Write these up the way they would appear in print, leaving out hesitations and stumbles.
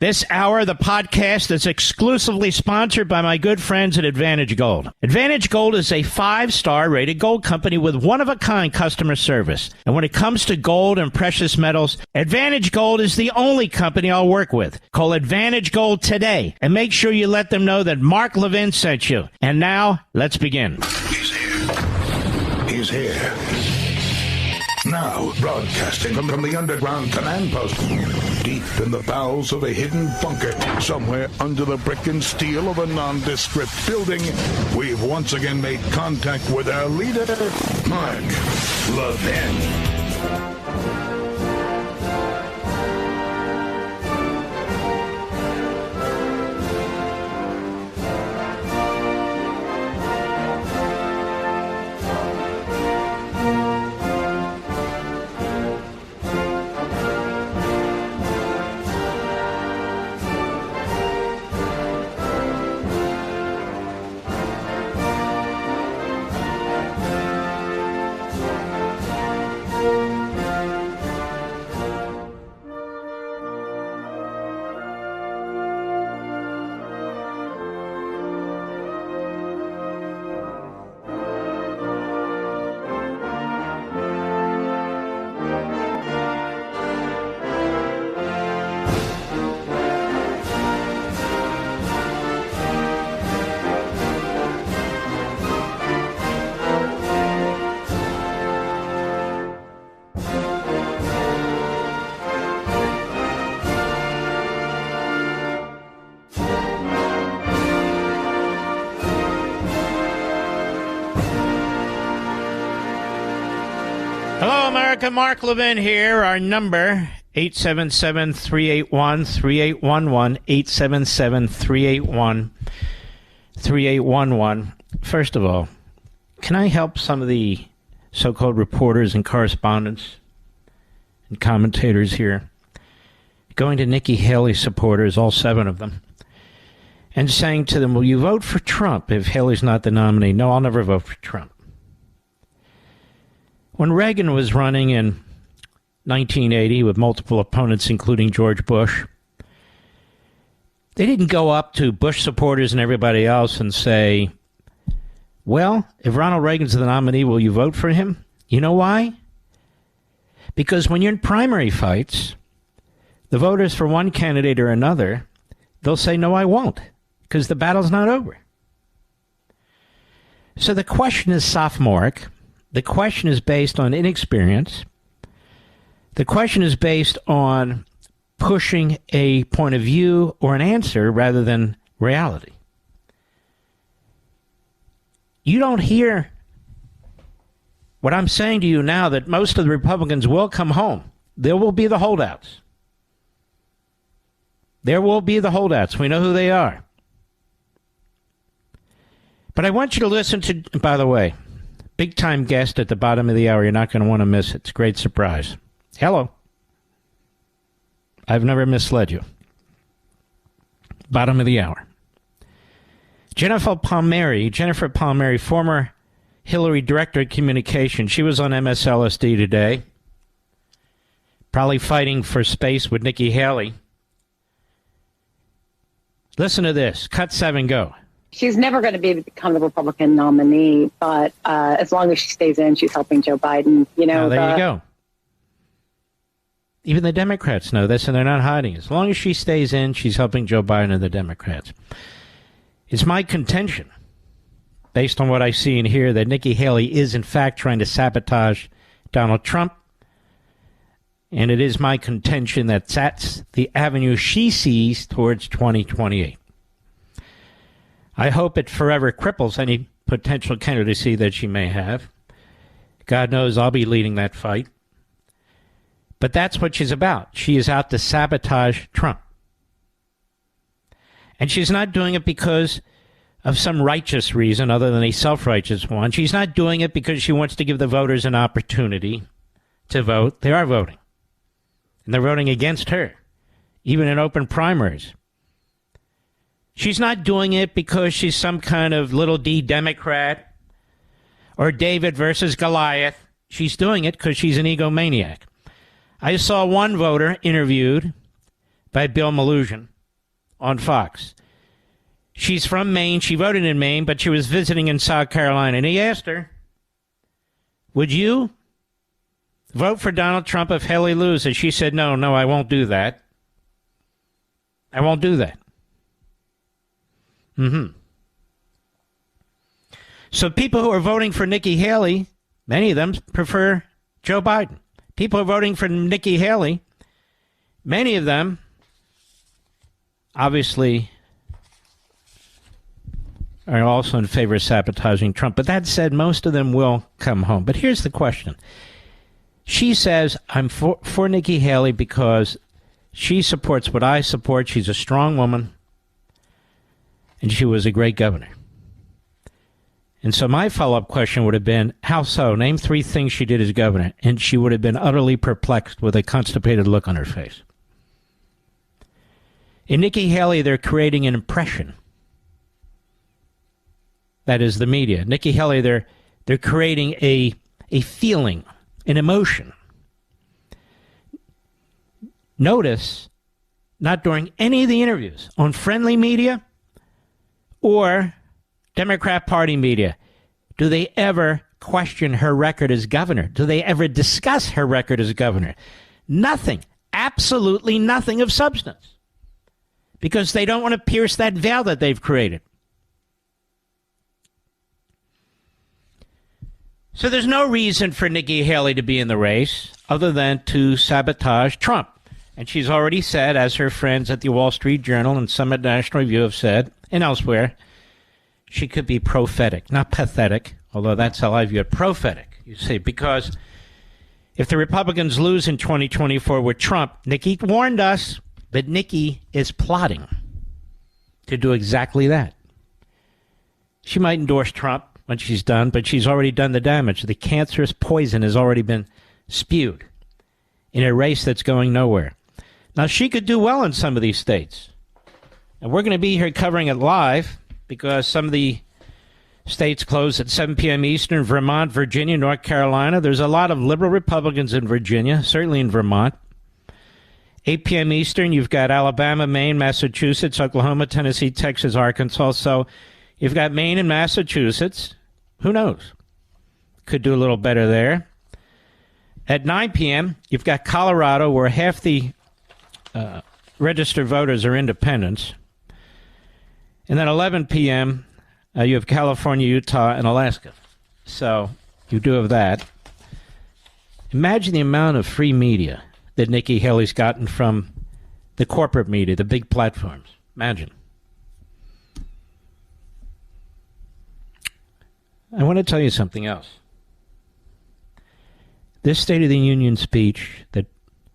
This hour of the podcast is exclusively sponsored by my good friends at Advantage Gold. Advantage Gold is a 5-star rated gold company with one-of-a-kind customer service. And when it comes to gold and precious metals, Advantage Gold is the only company I'll work with. Call Advantage Gold today and make sure you let them know that Mark Levin sent you. And now, let's begin. He's here. He's here. Now, broadcasting from the underground command post, deep in the bowels of a hidden bunker, somewhere under the brick and steel of a nondescript building, we've once again made contact with our leader, Mark Levin. America, Mark Levin here. Our number, 877-381-3811, 877-381-3811. First of all, can I help some of the so-called reporters and correspondents and commentators here going to Nikki Haley supporters, all 7 of them, and saying to them, will you vote for Trump if Haley's not the nominee? No, I'll never vote for Trump. When Reagan was running in 1980 with multiple opponents, including George Bush, they didn't go up to Bush supporters and everybody else and say, well, if Ronald Reagan's the nominee, will you vote for him? You know why? Because when you're in primary fights, the voters for one candidate or another, they'll say, no, I won't, because the battle's not over. So the question is sophomoric. The question is based on inexperience. The question is based on pushing a point of view or an answer rather than reality. You don't hear what I'm saying to you now, that most of the Republicans will come home. There will be the holdouts. There will be the holdouts. We know who they are. But I want you to listen to, by the way, big-time guest at the bottom of the hour. You're not going to want to miss it. It's a great surprise. Hello. I've never misled you. Bottom of the hour. Jennifer Palmieri, former Hillary Director of Communications. She was on MSLSD today, probably fighting for space with Nikki Haley. Listen to this. Cut 7, go. She's never going to become the Republican nominee, but as long as she stays in, she's helping Joe Biden. You know, there you go. Even the Democrats know this, and they're not hiding. As long as she stays in, she's helping Joe Biden and the Democrats. It's my contention, based on what I see and hear, that Nikki Haley is, in fact, trying to sabotage Donald Trump. And it is my contention that that's the avenue she sees towards 2028. I hope it forever cripples any potential candidacy that she may have. God knows I'll be leading that fight. But that's what she's about. She is out to sabotage Trump. And she's not doing it because of some righteous reason other than a self-righteous one. She's not doing it because she wants to give the voters an opportunity to vote. They are voting. And they're voting against her, even in open primaries. She's not doing it because she's some kind of little d Democrat or David versus Goliath. She's doing it because she's an egomaniac. I saw one voter interviewed by Bill Malugin, on Fox. She's from Maine. She voted in Maine, but she was visiting in South Carolina. And he asked her, would you vote for Donald Trump if Haley loses? She said, no, I won't do that. I won't do that. So people who are voting for Nikki Haley, many of them prefer Joe Biden. People who are voting for Nikki Haley, many of them obviously are also in favor of sabotaging Trump. But that said, most of them will come home. But here's the question. She says, I'm for Nikki Haley because she supports what I support. She's a strong woman, and she was a great governor. And so my follow-up question would have been, how so? Name 3 things she did as governor. And she would have been utterly perplexed with a constipated look on her face. In Nikki Haley, they're creating an impression. That is the media. Nikki Haley, they're creating a feeling, an emotion. Notice, not during any of the interviews on friendly media or Democrat Party media, do they ever question her record as governor? Do they ever discuss her record as governor? Nothing. Absolutely nothing of substance. Because they don't want to pierce that veil that they've created. So there's no reason for Nikki Haley to be in the race other than to sabotage Trump. And she's already said, as her friends at the Wall Street Journal and Summit National Review have said, and elsewhere, she could be prophetic, not pathetic, although that's how I view it, prophetic, you see, because if the Republicans lose in 2024 with Trump, Nikki warned us that Nikki is plotting to do exactly that. She might endorse Trump when she's done, but she's already done the damage. The cancerous poison has already been spewed in a race that's going nowhere. Now, she could do well in some of these states. And we're going to be here covering it live because some of the states close at 7 p.m. Eastern, Vermont, Virginia, North Carolina. There's a lot of liberal Republicans in Virginia, certainly in Vermont. 8 p.m. Eastern, you've got Alabama, Maine, Massachusetts, Oklahoma, Tennessee, Texas, Arkansas. So you've got Maine and Massachusetts. Who knows? Could do a little better there. At 9 p.m., you've got Colorado, where half the registered voters are independents. And then 11 p.m., you have California, Utah, and Alaska. So you do have that. Imagine the amount of free media that Nikki Haley's gotten from the corporate media, the big platforms. Imagine. I want to tell you something else. This State of the Union speech that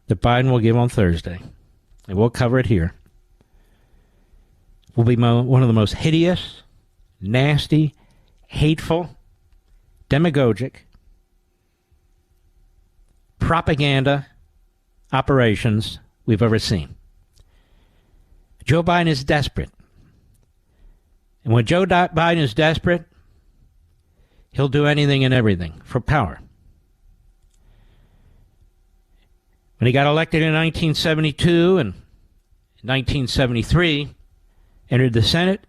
Biden will give on Thursday, and we'll cover it here, will be one of the most hideous, nasty, hateful, demagogic, propaganda operations we've ever seen. Joe Biden is desperate. And when Joe Biden is desperate, he'll do anything and everything for power. When he got elected in 1972 and 1973, entered the Senate,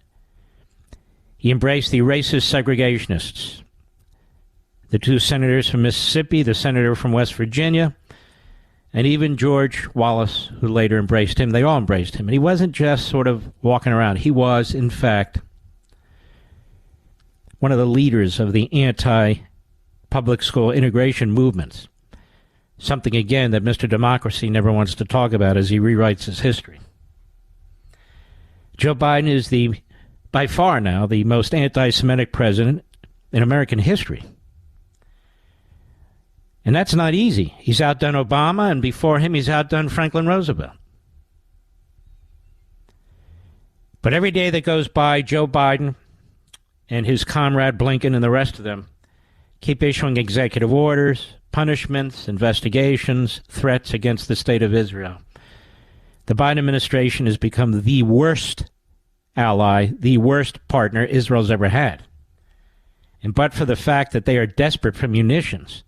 he embraced the racist segregationists. The 2 senators from Mississippi, the senator from West Virginia, and even George Wallace, who later embraced him. They all embraced him. And he wasn't just sort of walking around. He was, in fact, one of the leaders of the anti-public school integration movements. Something, again, that Mr. Democracy never wants to talk about as he rewrites his history. Joe Biden is by far now, the most anti-Semitic president in American history. And that's not easy. He's outdone Obama, and before him, he's outdone Franklin Roosevelt. But every day that goes by, Joe Biden and his comrade Blinken and the rest of them keep issuing executive orders, punishments, investigations, threats against the state of Israel. The Biden administration has become the worst ally, the worst partner Israel's ever had. And but for the fact that they are desperate for munitions,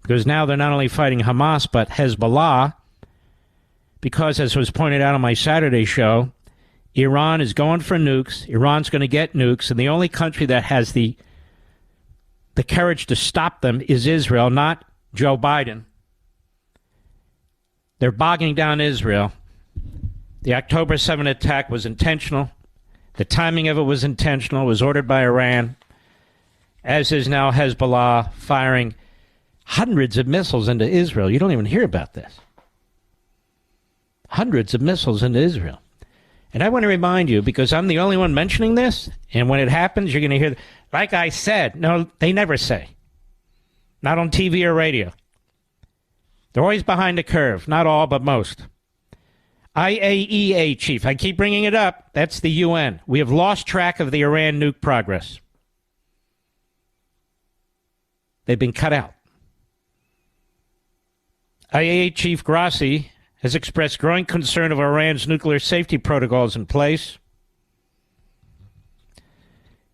because now they're not only fighting Hamas, but Hezbollah, because, as was pointed out on my Saturday show, Iran is going for nukes. Iran's going to get nukes, and the only country that has the courage to stop them is Israel, not Joe Biden. They're bogging down Israel. The October 7 attack was intentional. The timing of it was intentional. It was ordered by Iran, as is now Hezbollah firing hundreds of missiles into Israel. You don't even hear about this. Hundreds of missiles into Israel. And I want to remind you, because I'm the only one mentioning this, and when it happens, you're going to hear, like I said, no, they never say. Not on TV or radio. They're always behind the curve. Not all, but most. IAEA chief, I keep bringing it up. That's the UN. We have lost track of the Iran nuke progress. They've been cut out. IAEA chief Grossi has expressed growing concern of Iran's nuclear safety protocols in place.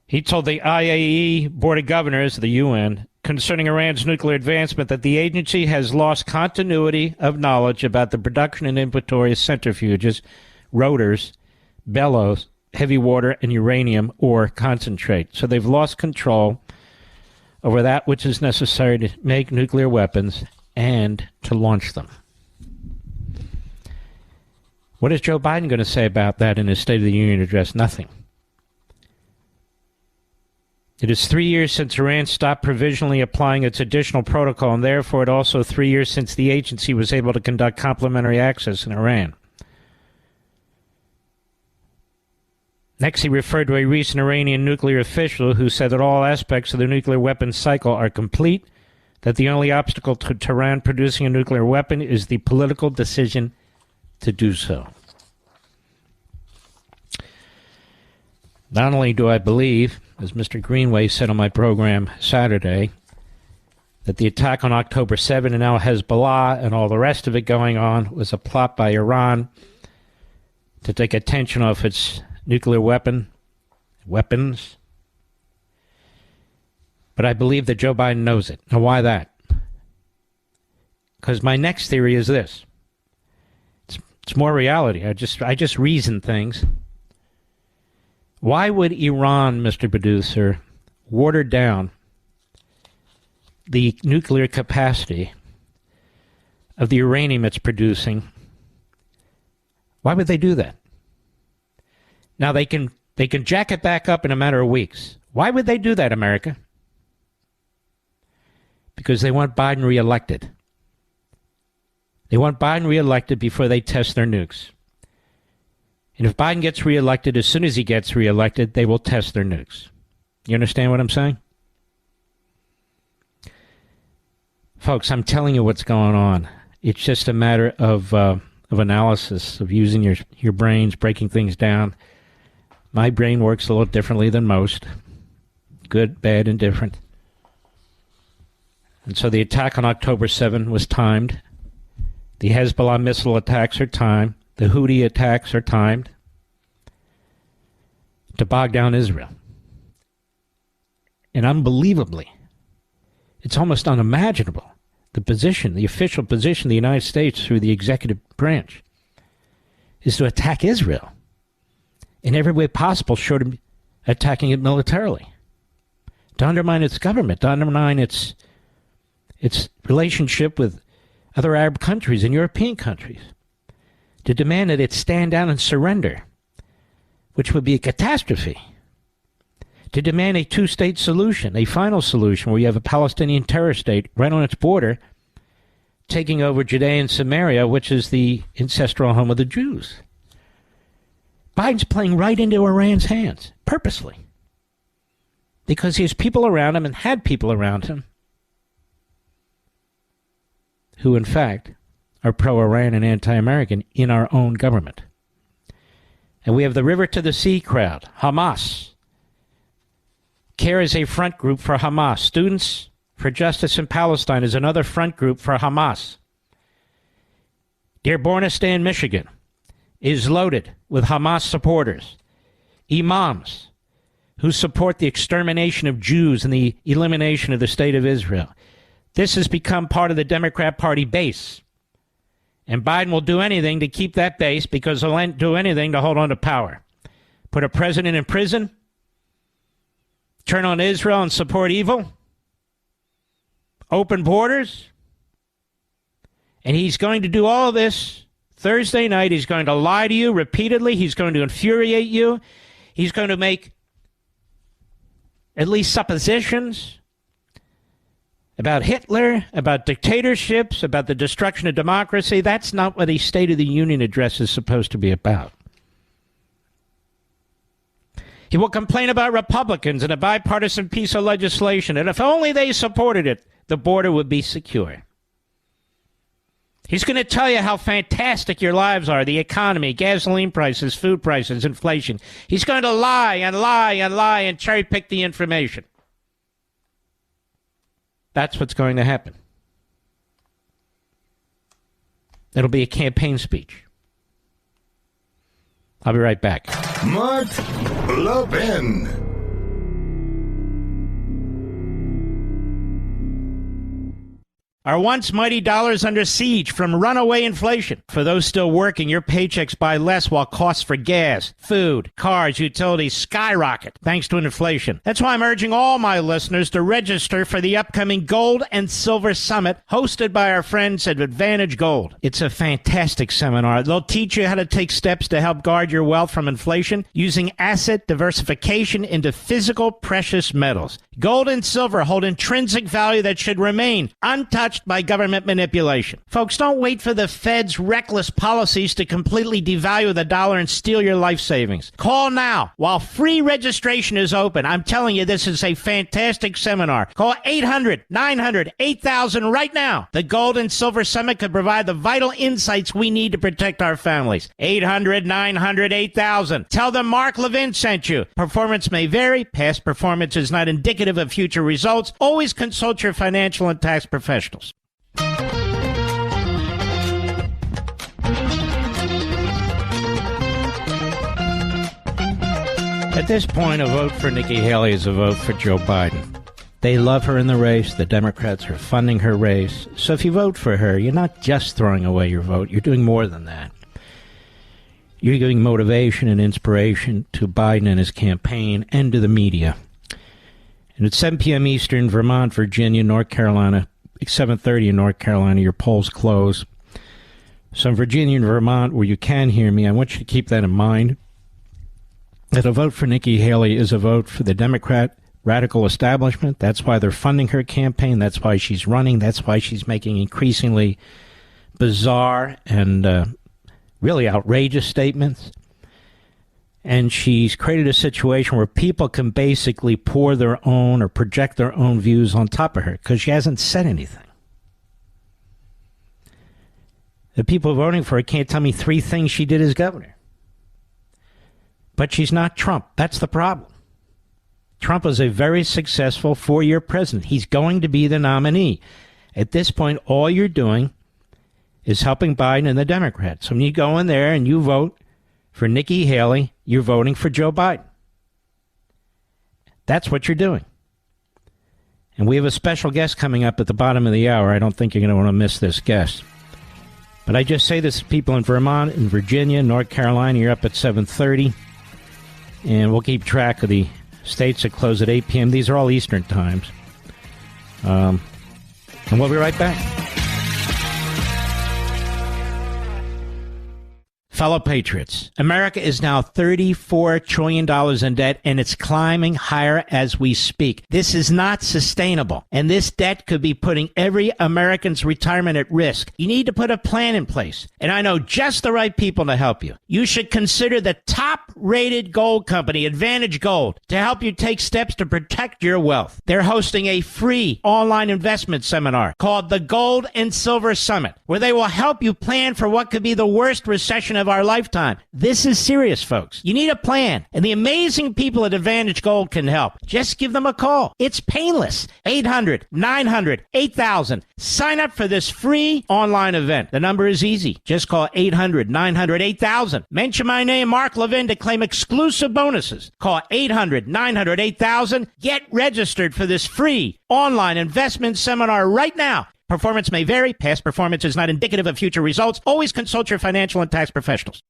He told the IAEA Board of Governors of the UN concerning Iran's nuclear advancement that the agency has lost continuity of knowledge about the production and inventory of centrifuges, rotors, bellows, heavy water, and uranium ore concentrate. So they've lost control over that which is necessary to make nuclear weapons and to launch them. What is Joe Biden going to say about that in his State of the Union address? Nothing. It is 3 years since Iran stopped provisionally applying its additional protocol, and therefore it also 3 years since the agency was able to conduct complementary access in Iran. Next, he referred to a recent Iranian nuclear official who said that all aspects of the nuclear weapons cycle are complete, that the only obstacle to Tehran producing a nuclear weapon is the political decision to do so. Not only do I believe, as Mr. Greenway said on my program Saturday, that the attack on October 7 and now Hezbollah and all the rest of it going on was a plot by Iran to take attention off its nuclear weapons. But I believe that Joe Biden knows it. Now, why that? Because my next theory is this. It's more reality. I just reason things. Why would Iran, Mr. Producer, water down the nuclear capacity of the uranium it's producing? Why would they do that? Now they can jack it back up in a matter of weeks. Why would they do that, America? Because they want Biden reelected. They want Biden reelected before they test their nukes. And if Biden gets reelected, as soon as he gets reelected, they will test their nukes. You understand what I'm saying? Folks, I'm telling you what's going on. It's just a matter of analysis, of using your brains, breaking things down. My brain works a little differently than most. Good, bad, and different. And so the attack on October 7 was timed. The Hezbollah missile attacks are timed. The Houthi attacks are timed to bog down Israel. And unbelievably, it's almost unimaginable, the official position of the United States through the executive branch is to attack Israel in every way possible short of attacking it militarily, to undermine its government, to undermine its relationship with other Arab countries and European countries, to demand that it stand down and surrender, which would be a catastrophe, to demand a two-state solution, a final solution where you have a Palestinian terror state right on its border taking over Judea and Samaria, which is the ancestral home of the Jews. Biden's playing right into Iran's hands, purposely, because he has people around him and had people around him who, in fact, are pro-Iran and anti-American in our own government. And we have the river to the sea crowd, Hamas. CARE is a front group for Hamas. Students for Justice in Palestine is another front group for Hamas. Dearbornistan, Michigan, is loaded with Hamas supporters, imams who support the extermination of Jews and the elimination of the State of Israel. This has become part of the Democrat Party base. And Biden will do anything to keep that base because he'll do anything to hold on to power. Put a president in prison? Turn on Israel and support evil? Open borders? And he's going to do all this Thursday night. He's going to lie to you repeatedly. He's going to infuriate you. He's going to make at least suppositions about Hitler, about dictatorships, about the destruction of democracy. That's not what a State of the Union address is supposed to be about. He will complain about Republicans and a bipartisan piece of legislation, and if only they supported it, the border would be secure. He's going to tell you how fantastic your lives are, the economy, gasoline prices, food prices, inflation. He's going to lie and lie and lie and cherry-pick the information. That's what's going to happen. It'll be a campaign speech. I'll be right back. Mark Levin. Our once mighty dollars under siege from runaway inflation. For those still working, your paychecks buy less while costs for gas, food, cars, utilities skyrocket thanks to inflation. That's why I'm urging all my listeners to register for the upcoming Gold and Silver Summit hosted by our friends at Advantage Gold. It's a fantastic seminar. They'll teach you how to take steps to help guard your wealth from inflation using asset diversification into physical precious metals. Gold and silver hold intrinsic value that should remain untouched by government manipulation. Folks, don't wait for the Fed's reckless policies to completely devalue the dollar and steal your life savings. Call now while free registration is open. I'm telling you, this is a fantastic seminar. Call 800-900-8000 right now. The Gold and Silver Summit could provide the vital insights we need to protect our families. 800-900-8000. Tell them Mark Levin sent you. Performance may vary. Past performance is not indicative of future results. Always consult your financial and tax professionals. At this point, a vote for Nikki Haley is a vote for Joe Biden. They love her in the race. The Democrats are funding her race. So if you vote for her, you're not just throwing away your vote. You're doing more than that. You're giving motivation and inspiration to Biden and his campaign and to the media. And at 7 p.m. Eastern, Vermont, Virginia, North Carolina, 7:30 in North Carolina, your polls close. So in Virginia and Vermont, where you can hear me, I want you to keep that in mind. That a vote for Nikki Haley is a vote for the Democrat radical establishment. That's why they're funding her campaign. That's why she's running. That's why she's making increasingly bizarre and really outrageous statements. And she's created a situation where people can basically pour their own or project their own views on top of her because she hasn't said anything. The people voting for her can't tell me 3 things she did as governor. But she's not Trump. That's the problem. Trump was a very successful 4-year president. He's going to be the nominee. At this point, all you're doing is helping Biden and the Democrats. So when you go in there and you vote for Nikki Haley, you're voting for Joe Biden. That's what you're doing. And we have a special guest coming up at the bottom of the hour. I don't think you're going to want to miss this guest. But I just say this to people in Vermont, in Virginia, North Carolina. You're up at 7:30. And we'll keep track of the states that close at 8 p.m. These are all Eastern times. And we'll be right back. Fellow patriots, America is now $34 trillion in debt, and it's climbing higher as we speak. This is not sustainable, and this debt could be putting every American's retirement at risk. You need to put a plan in place, and I know just the right people to help you. You should consider the top-rated gold company, Advantage Gold, to help you take steps to protect your wealth. They're hosting a free online investment seminar called the Gold and Silver Summit, where they will help you plan for what could be the worst recession of our lifetime. This is serious, folks. You need a plan, and the amazing people at Advantage Gold can help. Just give them a call. It's painless. 800-900-8000. Sign up for this free online event. The number is easy. Just call 800-900-8000. Mention my name, Mark Levin, to claim exclusive bonuses. Call 800-900-8000. Get registered for this free online investment seminar right now. Performance may vary. Past performance is not indicative of future results. Always consult your financial and tax professionals.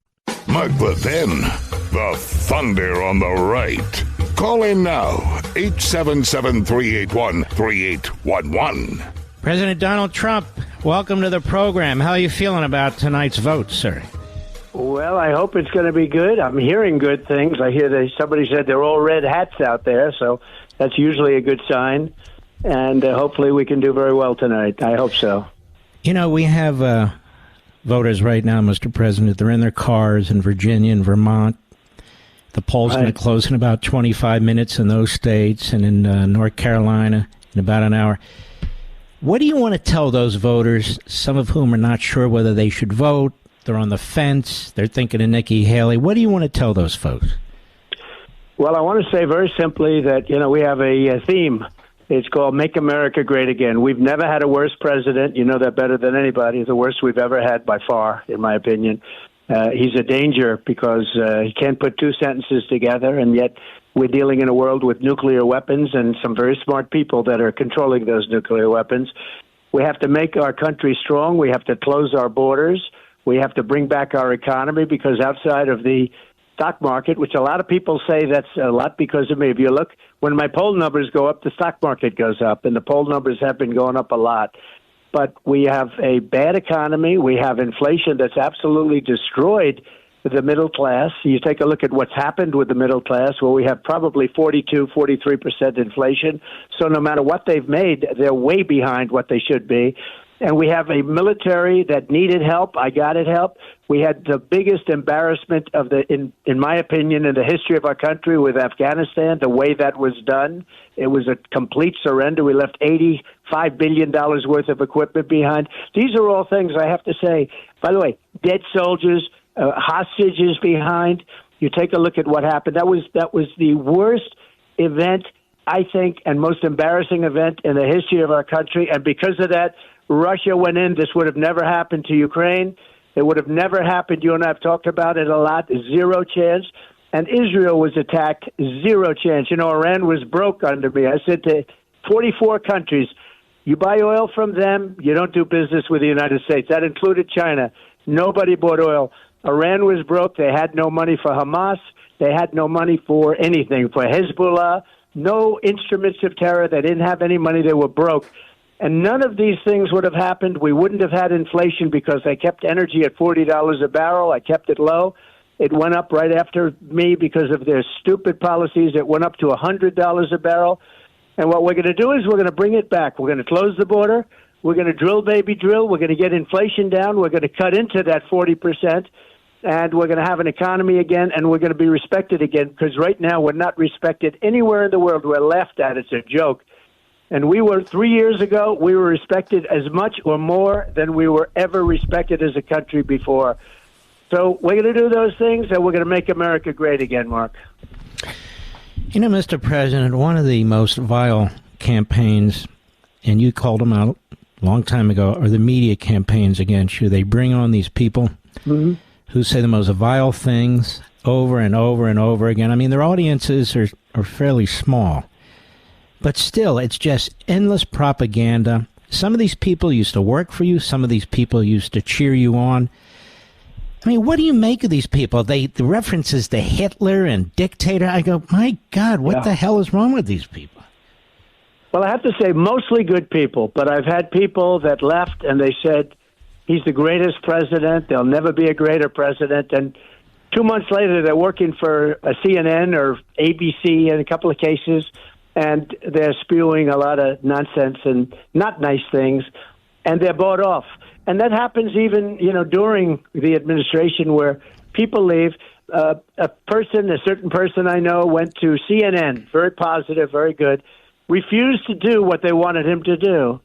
Mark the Thin, the thunder on the right. Call in now, 877-381-3811. President Donald Trump, welcome to the program. How are you feeling about tonight's vote, sir? Well, I hope it's going to be good. I'm hearing good things. I hear somebody said they're all red hats out there, so that's usually a good sign. And hopefully we can do very well tonight. I hope so. You know, we have voters right now, Mr. President. They're in their cars in Virginia and Vermont. The poll's going to close in about 25 minutes in those states, and in North Carolina in about an hour. What do you want to tell those voters, some of whom are not sure whether they should vote? They're on the fence. They're thinking of Nikki Haley. What do you want to tell those folks? Well, I want to say very simply that, we have a theme. It's called Make America Great Again. We've never had a worse president. You know that better than anybody. The worst we've ever had by far, in my opinion. He's a danger because he can't put two sentences together, and yet we're dealing in a world with nuclear weapons and some very smart people that are controlling those nuclear weapons. We have to make our country strong. We have to close our borders. We have to bring back our economy, because outside of the stock market, which a lot of people say that's a lot because of me. If you look, when my poll numbers go up, the stock market goes up, and the poll numbers have been going up a lot. But we have a bad economy. We have inflation that's absolutely destroyed the middle class. You take a look at what's happened with the middle class, where we have probably 43% inflation. So no matter what they've made, they're way behind what they should be. And we have a military that needed help. I got it help. We had the biggest embarrassment of in my opinion, in the history of our country with Afghanistan, the way that was done. It was a complete surrender. We left $85 billion worth of equipment behind. These are all things I have to say. By the way, dead soldiers, hostages behind. You take a look at what happened. That was the worst event, I think, and most embarrassing event in the history of our country. And because of that, Russia went in. This would have never happened to Ukraine. It would have never happened. You and I have talked about it a lot. Zero chance. And Israel was attacked. Zero chance. Iran was broke under me. I said to 44 countries, you buy oil from them, you don't do business with the United States. That included China. Nobody bought oil. Iran was broke. They had no money for Hamas. They had no money for anything, for Hezbollah. No instruments of terror. They didn't have any money. They were broke. And none of these things would have happened. We wouldn't have had inflation because I kept energy at $40 a barrel. I kept it low. It went up right after me because of their stupid policies. It went up to $100 a barrel. And what we're going to do is we're going to bring it back. We're going to close the border. We're going to drill, baby, drill. We're going to get inflation down. We're going to cut into that 40%. And we're going to have an economy again, and we're going to be respected again, because right now we're not respected anywhere in the world. We're laughed at. It's a joke. And 3 years ago, we were respected as much or more than we were ever respected as a country before. So we're going to do those things, and we're going to make America great again, Mark. Mr. President, one of the most vile campaigns, and you called them out a long time ago, are the media campaigns against you. They bring on these people who say the most vile things over and over and over again. I mean, their audiences are fairly small. But still, it's just endless propaganda. Some of these people used to work for you. Some of these people used to cheer you on. I mean, what do you make of these people? The references to Hitler and dictator. I go, my God, what the hell is wrong with these people? Well, I have to say mostly good people. But I've had people that left and they said, he's the greatest president. There'll never be a greater president. And 2 months later, they're working for a CNN or ABC in a couple of cases. And they're spewing a lot of nonsense and not nice things, and they're bought off. And that happens even, during the administration where people leave. A certain person I know went to CNN, very positive, very good, refused to do what they wanted him to do,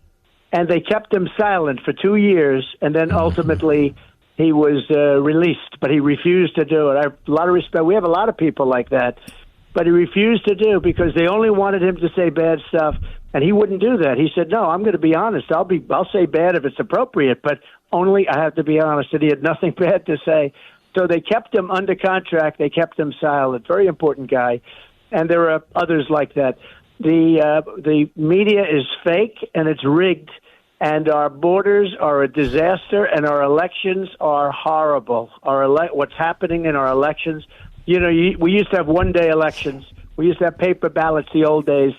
and they kept him silent for 2 years, and then ultimately he was released, but he refused to do it. I have a lot of respect. We have a lot of people like that. But he refused to do because they only wanted him to say bad stuff, and he wouldn't do that. He said, "No, I'm going to be honest. I'll say bad if it's appropriate, but only I have to be honest." And he had nothing bad to say, so they kept him under contract. They kept him silent. Very important guy, and there are others like that. The media is fake and it's rigged, and our borders are a disaster, and our elections are horrible. What's happening in our elections, we used to have one-day elections. We used to have paper ballots the old days.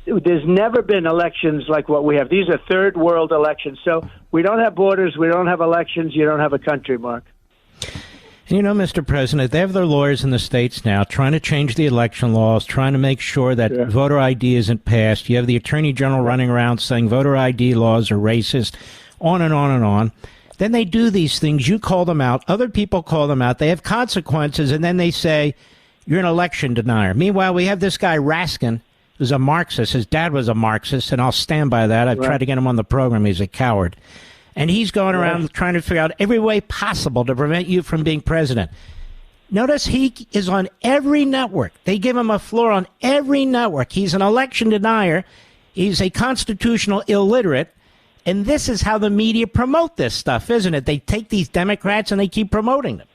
There's never been elections like what we have. These are third world elections. So we don't have borders. We don't have elections. You don't have a country, Mark. And Mr. President, they have their lawyers in the states now trying to change the election laws, trying to make sure that voter ID isn't passed. You have the Attorney General running around saying voter ID laws are racist, on and on and on. Then they do these things. You call them out. Other people call them out. They have consequences, and then they say, you're an election denier. Meanwhile, we have this guy, Raskin, who's a Marxist. His dad was a Marxist, and I'll stand by that. I've tried to get him on the program. He's a coward. And he's going around trying to figure out every way possible to prevent you from being president. Notice he is on every network. They give him a floor on every network. He's an election denier. He's a constitutional illiterate. And this is how the media promote this stuff, isn't it? They take these Democrats and they keep promoting them.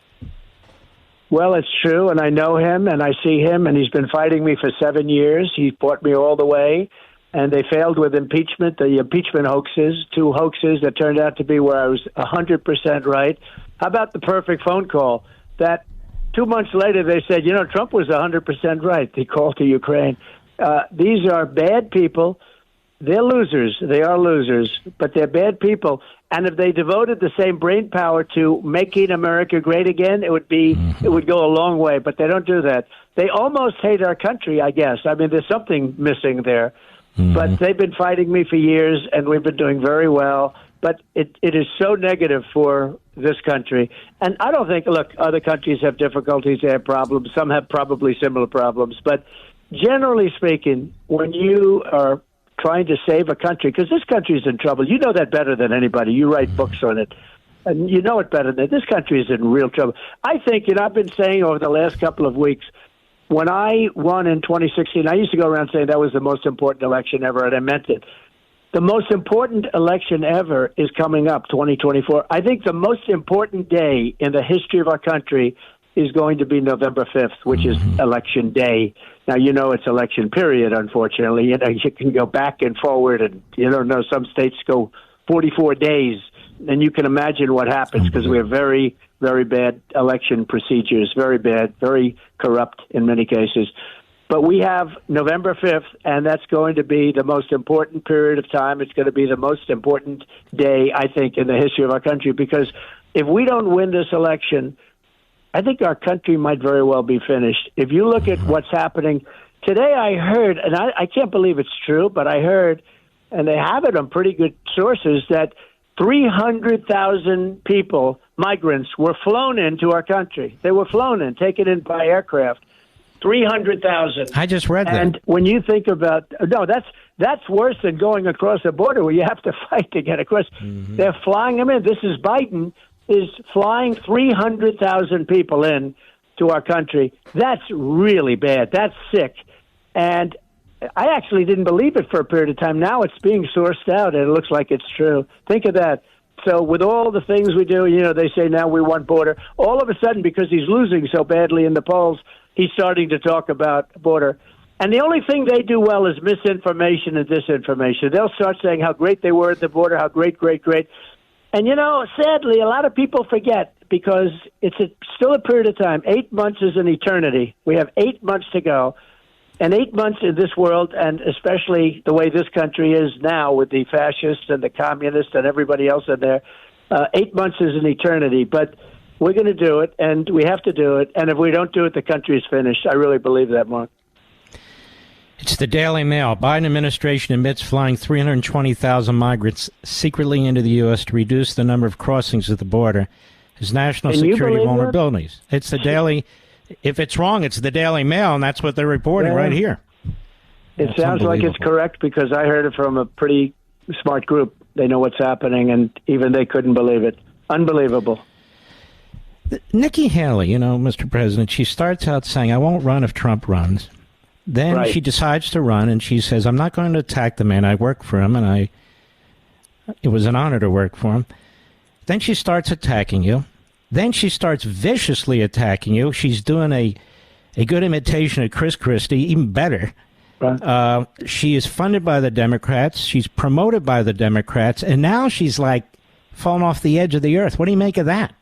Well, it's true, and I know him, and I see him, and he's been fighting me for 7 years. He fought me all the way, and they failed with impeachment, the impeachment hoaxes, 2 hoaxes that turned out to be where I was 100% right. How about the perfect phone call? That 2 months later they said, Trump was 100% right. He called to Ukraine. These are bad people. They're losers. They are losers, but they're bad people. And if they devoted the same brain power to making America great again, it would go a long way. But they don't do that. They almost hate our country, I guess. I mean, there's something missing there. But they've been fighting me for years, and we've been doing very well. But it is so negative for this country. And I don't think, look, other countries have difficulties, they have problems. Some have probably similar problems. But generally speaking, when you are trying to save a country, because this country is in trouble. You know that better than anybody. You write books on it. And you know it better than this country is in real trouble. I think, I've been saying over the last couple of weeks, when I won in 2016, I used to go around saying that was the most important election ever, and I meant it. The most important election ever is coming up, 2024. I think the most important day in the history of our country is going to be November 5th, which is Election Day. Now, it's election period, unfortunately. You can go back and forward, and some states go 44 days, and you can imagine what happens because we have very, very bad election procedures, very bad, very corrupt in many cases. But we have November 5th, and that's going to be the most important period of time. It's going to be the most important day, I think, in the history of our country, because if we don't win this election, I think our country might very well be finished. If you look at what's happening today, I heard, and I can't believe it's true, but I heard, and they have it on pretty good sources, that 300,000 people, migrants, were flown into our country. They were flown in, taken in by aircraft. 300,000. I just read that. And when you think about, that's worse than going across a border where you have to fight to get across. They're flying them in. This is Biden is flying 300,000 people in to our country. That's really bad. That's sick. And I actually didn't believe it for a period of time. Now it's being sourced out, and it looks like it's true. Think of that. So with all the things we do, they say now we want border. All of a sudden, because he's losing so badly in the polls, he's starting to talk about border. And the only thing they do well is misinformation and disinformation. They'll start saying how great they were at the border, how great, great, great. And, sadly, a lot of people forget because it's still a period of time. 8 months is an eternity. We have 8 months to go. And 8 months in this world, and especially the way this country is now with the fascists and the communists and everybody else in there, 8 months is an eternity. But we're going to do it, and we have to do it. And if we don't do it, the country is finished. I really believe that, Mark. It's the Daily Mail. Biden administration admits flying 320,000 migrants secretly into the U.S. to reduce the number of crossings at the border as national security vulnerabilities. That? It's the Daily. If it's wrong, it's the Daily Mail, and that's what they're reporting right here. It sounds like it's correct because I heard it from a pretty smart group. They know what's happening, and even they couldn't believe it. Unbelievable. Nikki Haley, Mr. President, she starts out saying, I won't run if Trump runs. Then she decides to run, and she says, I'm not going to attack the man. I work for him, and it was an honor to work for him. Then she starts attacking you. Then she starts viciously attacking you. She's doing a good imitation of Chris Christie, even better. Right. She is funded by the Democrats. She's promoted by the Democrats. And now she's like falling off the edge of the earth. What do you make of that?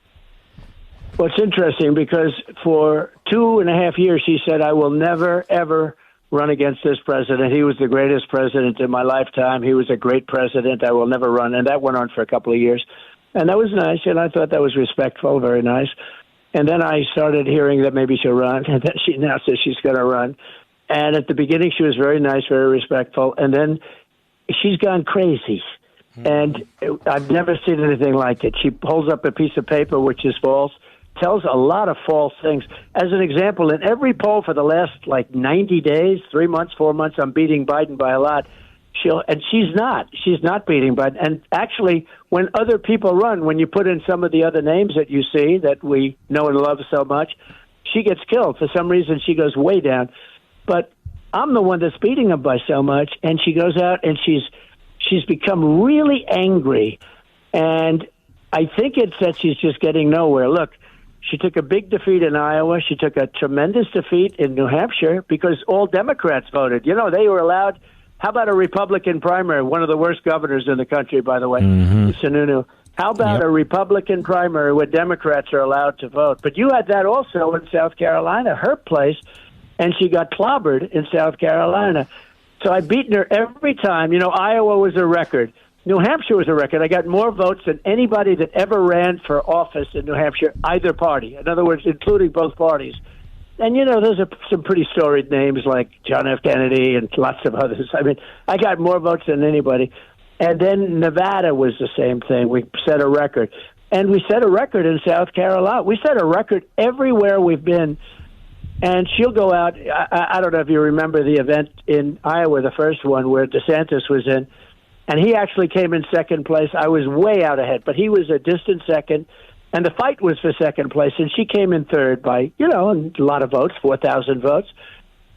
Well, it's interesting because for 2.5 years, she said, I will never, ever run against this president. He was the greatest president in my lifetime. He was a great president. I will never run. And that went on for a couple of years. And that was nice. And I thought that was respectful, very nice. And then I started hearing that maybe she'll run. And then she now says she's going to run. And at the beginning, she was very nice, very respectful. And then she's gone crazy. And I've never seen anything like it. She holds up a piece of paper, which is false, tells a lot of false things. As an example, in every poll for the last 90 days, 3 months, 4 months, I'm beating Biden by a lot. She's not beating Biden. And actually, when other people run, when you put in some of the other names that you see that we know and love so much, she gets killed. For some reason, she goes way down. But I'm the one that's beating him by so much. And she goes out and she's become really angry. And I think it's that she's just getting nowhere. Look, she took a big defeat in Iowa. She took a tremendous defeat in New Hampshire because all Democrats voted. They were allowed. How about a Republican primary? One of the worst governors in the country, by the way, Sununu. How about a Republican primary where Democrats are allowed to vote? But you had that also in South Carolina, her place, and she got clobbered in South Carolina. So I've beaten her every time. Iowa was a record. New Hampshire was a record. I got more votes than anybody that ever ran for office in New Hampshire, either party. In other words, including both parties. And, those are some pretty storied names like John F. Kennedy and lots of others. I mean, I got more votes than anybody. And then Nevada was the same thing. We set a record. And we set a record in South Carolina. We set a record everywhere we've been. And she'll go out. I don't know if you remember the event in Iowa, the first one, where DeSantis was in. And he actually came in second place. I was way out ahead, but he was a distant second. And the fight was for second place, and she came in third by, a lot of votes, 4,000 votes.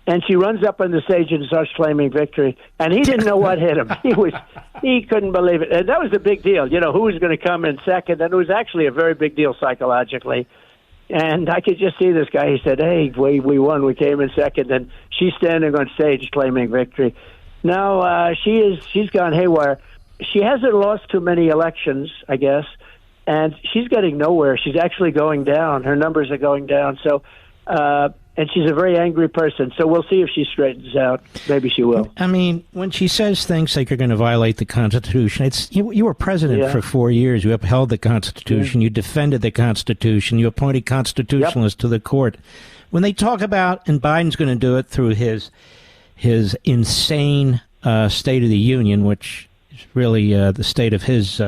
And she runs up on the stage and starts claiming victory. And he didn't know what hit him. He couldn't believe it. And that was a big deal. Who was going to come in second? And it was actually a very big deal psychologically. And I could just see this guy. He said, hey, we won. We came in second. And she's standing on stage claiming victory. Now, she's gone haywire. She hasn't lost too many elections, I guess. And she's getting nowhere. She's actually going down. Her numbers are going down. So, and she's a very angry person. So we'll see if she straightens out. Maybe she will. I mean, when she says things like you're going to violate the Constitution, you were president for 4 years. You upheld the Constitution. You defended the Constitution. You appointed constitutionalists to the court. When they talk about, and Biden's going to do it through his insane State of the Union, which is really the state of his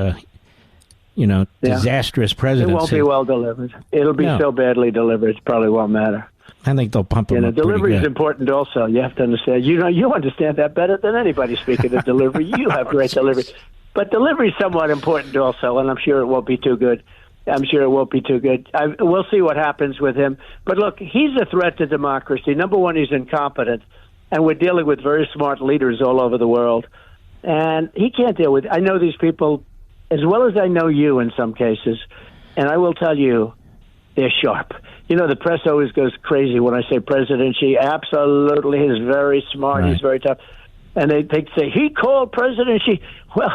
disastrous presidency. It won't be well delivered. It'll be so badly delivered, it probably won't matter. I think they'll pump him up delivery pretty is good. important also. You have to understand. You understand that better than anybody speaking of delivery. You have great delivery. But delivery is somewhat important also, and I'm sure it won't be too good. We'll see what happens with him. But look, he's a threat to democracy. Number one, he's incompetent, and we're dealing with very smart leaders all over the world. And he can't deal with it. I know these people as well as I know you in some cases, and I will tell you, they're sharp. The press always goes crazy when I say President Xi. Absolutely, he's very smart. Right. He's very tough. And they say, he called President Xi. Well,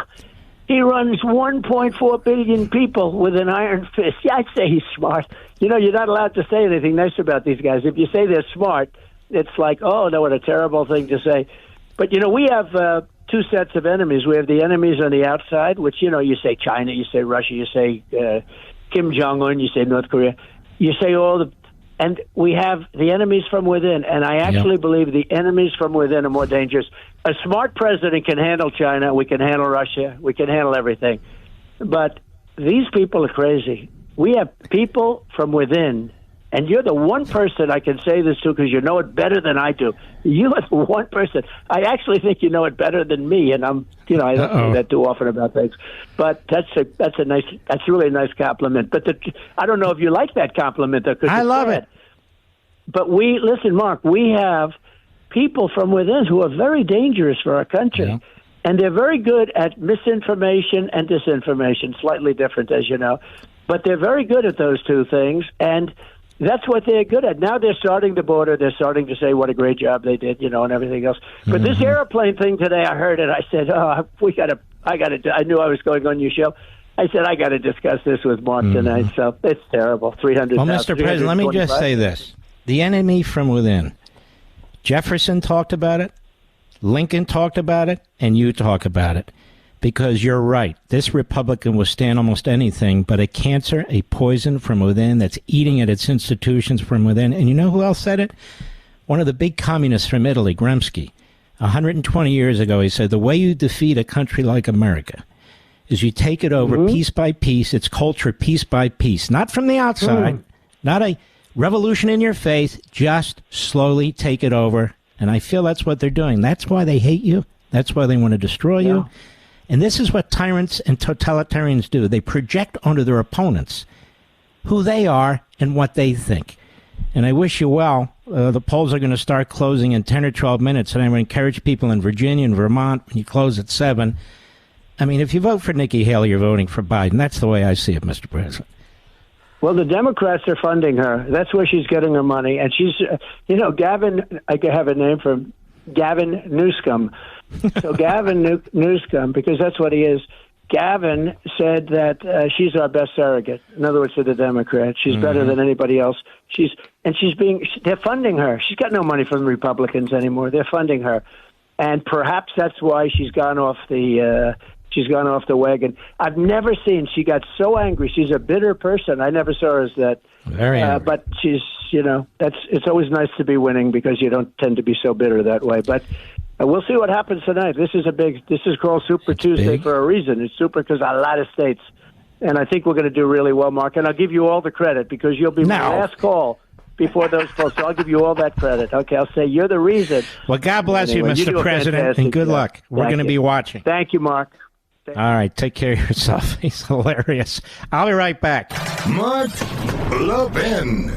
he runs 1.4 billion people with an iron fist. Yeah, I'd say he's smart. You're not allowed to say anything nice about these guys. If you say they're smart, it's like, oh, no, what a terrible thing to say. But, we have two sets of enemies. We have the enemies on the outside, which, you say China, you say Russia, you say Kim Jong-un, you say North Korea. You say and we have the enemies from within, and I actually believe the enemies from within are more dangerous. A smart president can handle China, we can handle Russia, we can handle everything. But these people are crazy. We have people from within, and you're the one person I can say this to because you know it better than I do. You are the one person. I actually think you know it better than me, and I don't say that too often about things. But that's really a nice compliment. But I don't know if you like that compliment, though. I love it. But listen, Mark, we have people from within who are very dangerous for our country. Yeah. And they're very good at misinformation and disinformation, slightly different, as you know. But they're very good at those two things. And That's what they're good at. Now they're starting the border. They're starting to say what a great job they did, and everything else. But this airplane thing today, I heard it. I said, I knew I was going on your show. I said, I got to discuss this with Mark tonight. So it's terrible. 300,000. Well, Mr. President, let me just say this. The enemy from within. Jefferson talked about it. Lincoln talked about it. And you talk about it. Because you're right. This Republican will stand almost anything but a cancer, a poison from within that's eating at its institutions from within. And you know who else said it? One of the big communists from Italy, Gramsci. 120 years ago, he said, the way you defeat a country like America is you take it over piece by piece, its culture piece by piece. Not from the outside, not a revolution in your face, just slowly take it over. And I feel that's what they're doing. That's why they hate you. That's why they want to destroy you. And this is what tyrants and totalitarians do. They project onto their opponents who they are and what they think. And I wish you well. The polls are going to start closing in 10 or 12 minutes. And I would encourage people in Virginia and Vermont, when you close at 7. I mean, if you vote for Nikki Haley, you're voting for Biden. That's the way I see it, Mr. President. Well, the Democrats are funding her. That's where she's getting her money. And she's, Gavin, I have a name for him, Gavin Newsome. So Gavin Newsome, because that's what he is, Gavin said that she's our best surrogate. In other words, to the Democrats, she's better than anybody else. They're funding her. She's got no money from the Republicans anymore. They're funding her, and perhaps that's why she's gone off the wagon. I've never seen. She got so angry. She's a bitter person. I never saw her as that. Very angry. But she's, it's always nice to be winning because you don't tend to be so bitter that way. But we'll see what happens tonight. This is called Super Tuesday for a reason. It's super because a lot of states. And I think we're going to do really well, Mark. And I'll give you all the credit because you'll be my last call before those polls. So I'll give you all that credit. Okay, I'll say you're the reason. Well, God bless you, Mr. President, and good luck. We're going to be watching. Thank you, Mark. All right, take care of yourself. He's hilarious. I'll be right back. Mark Levin.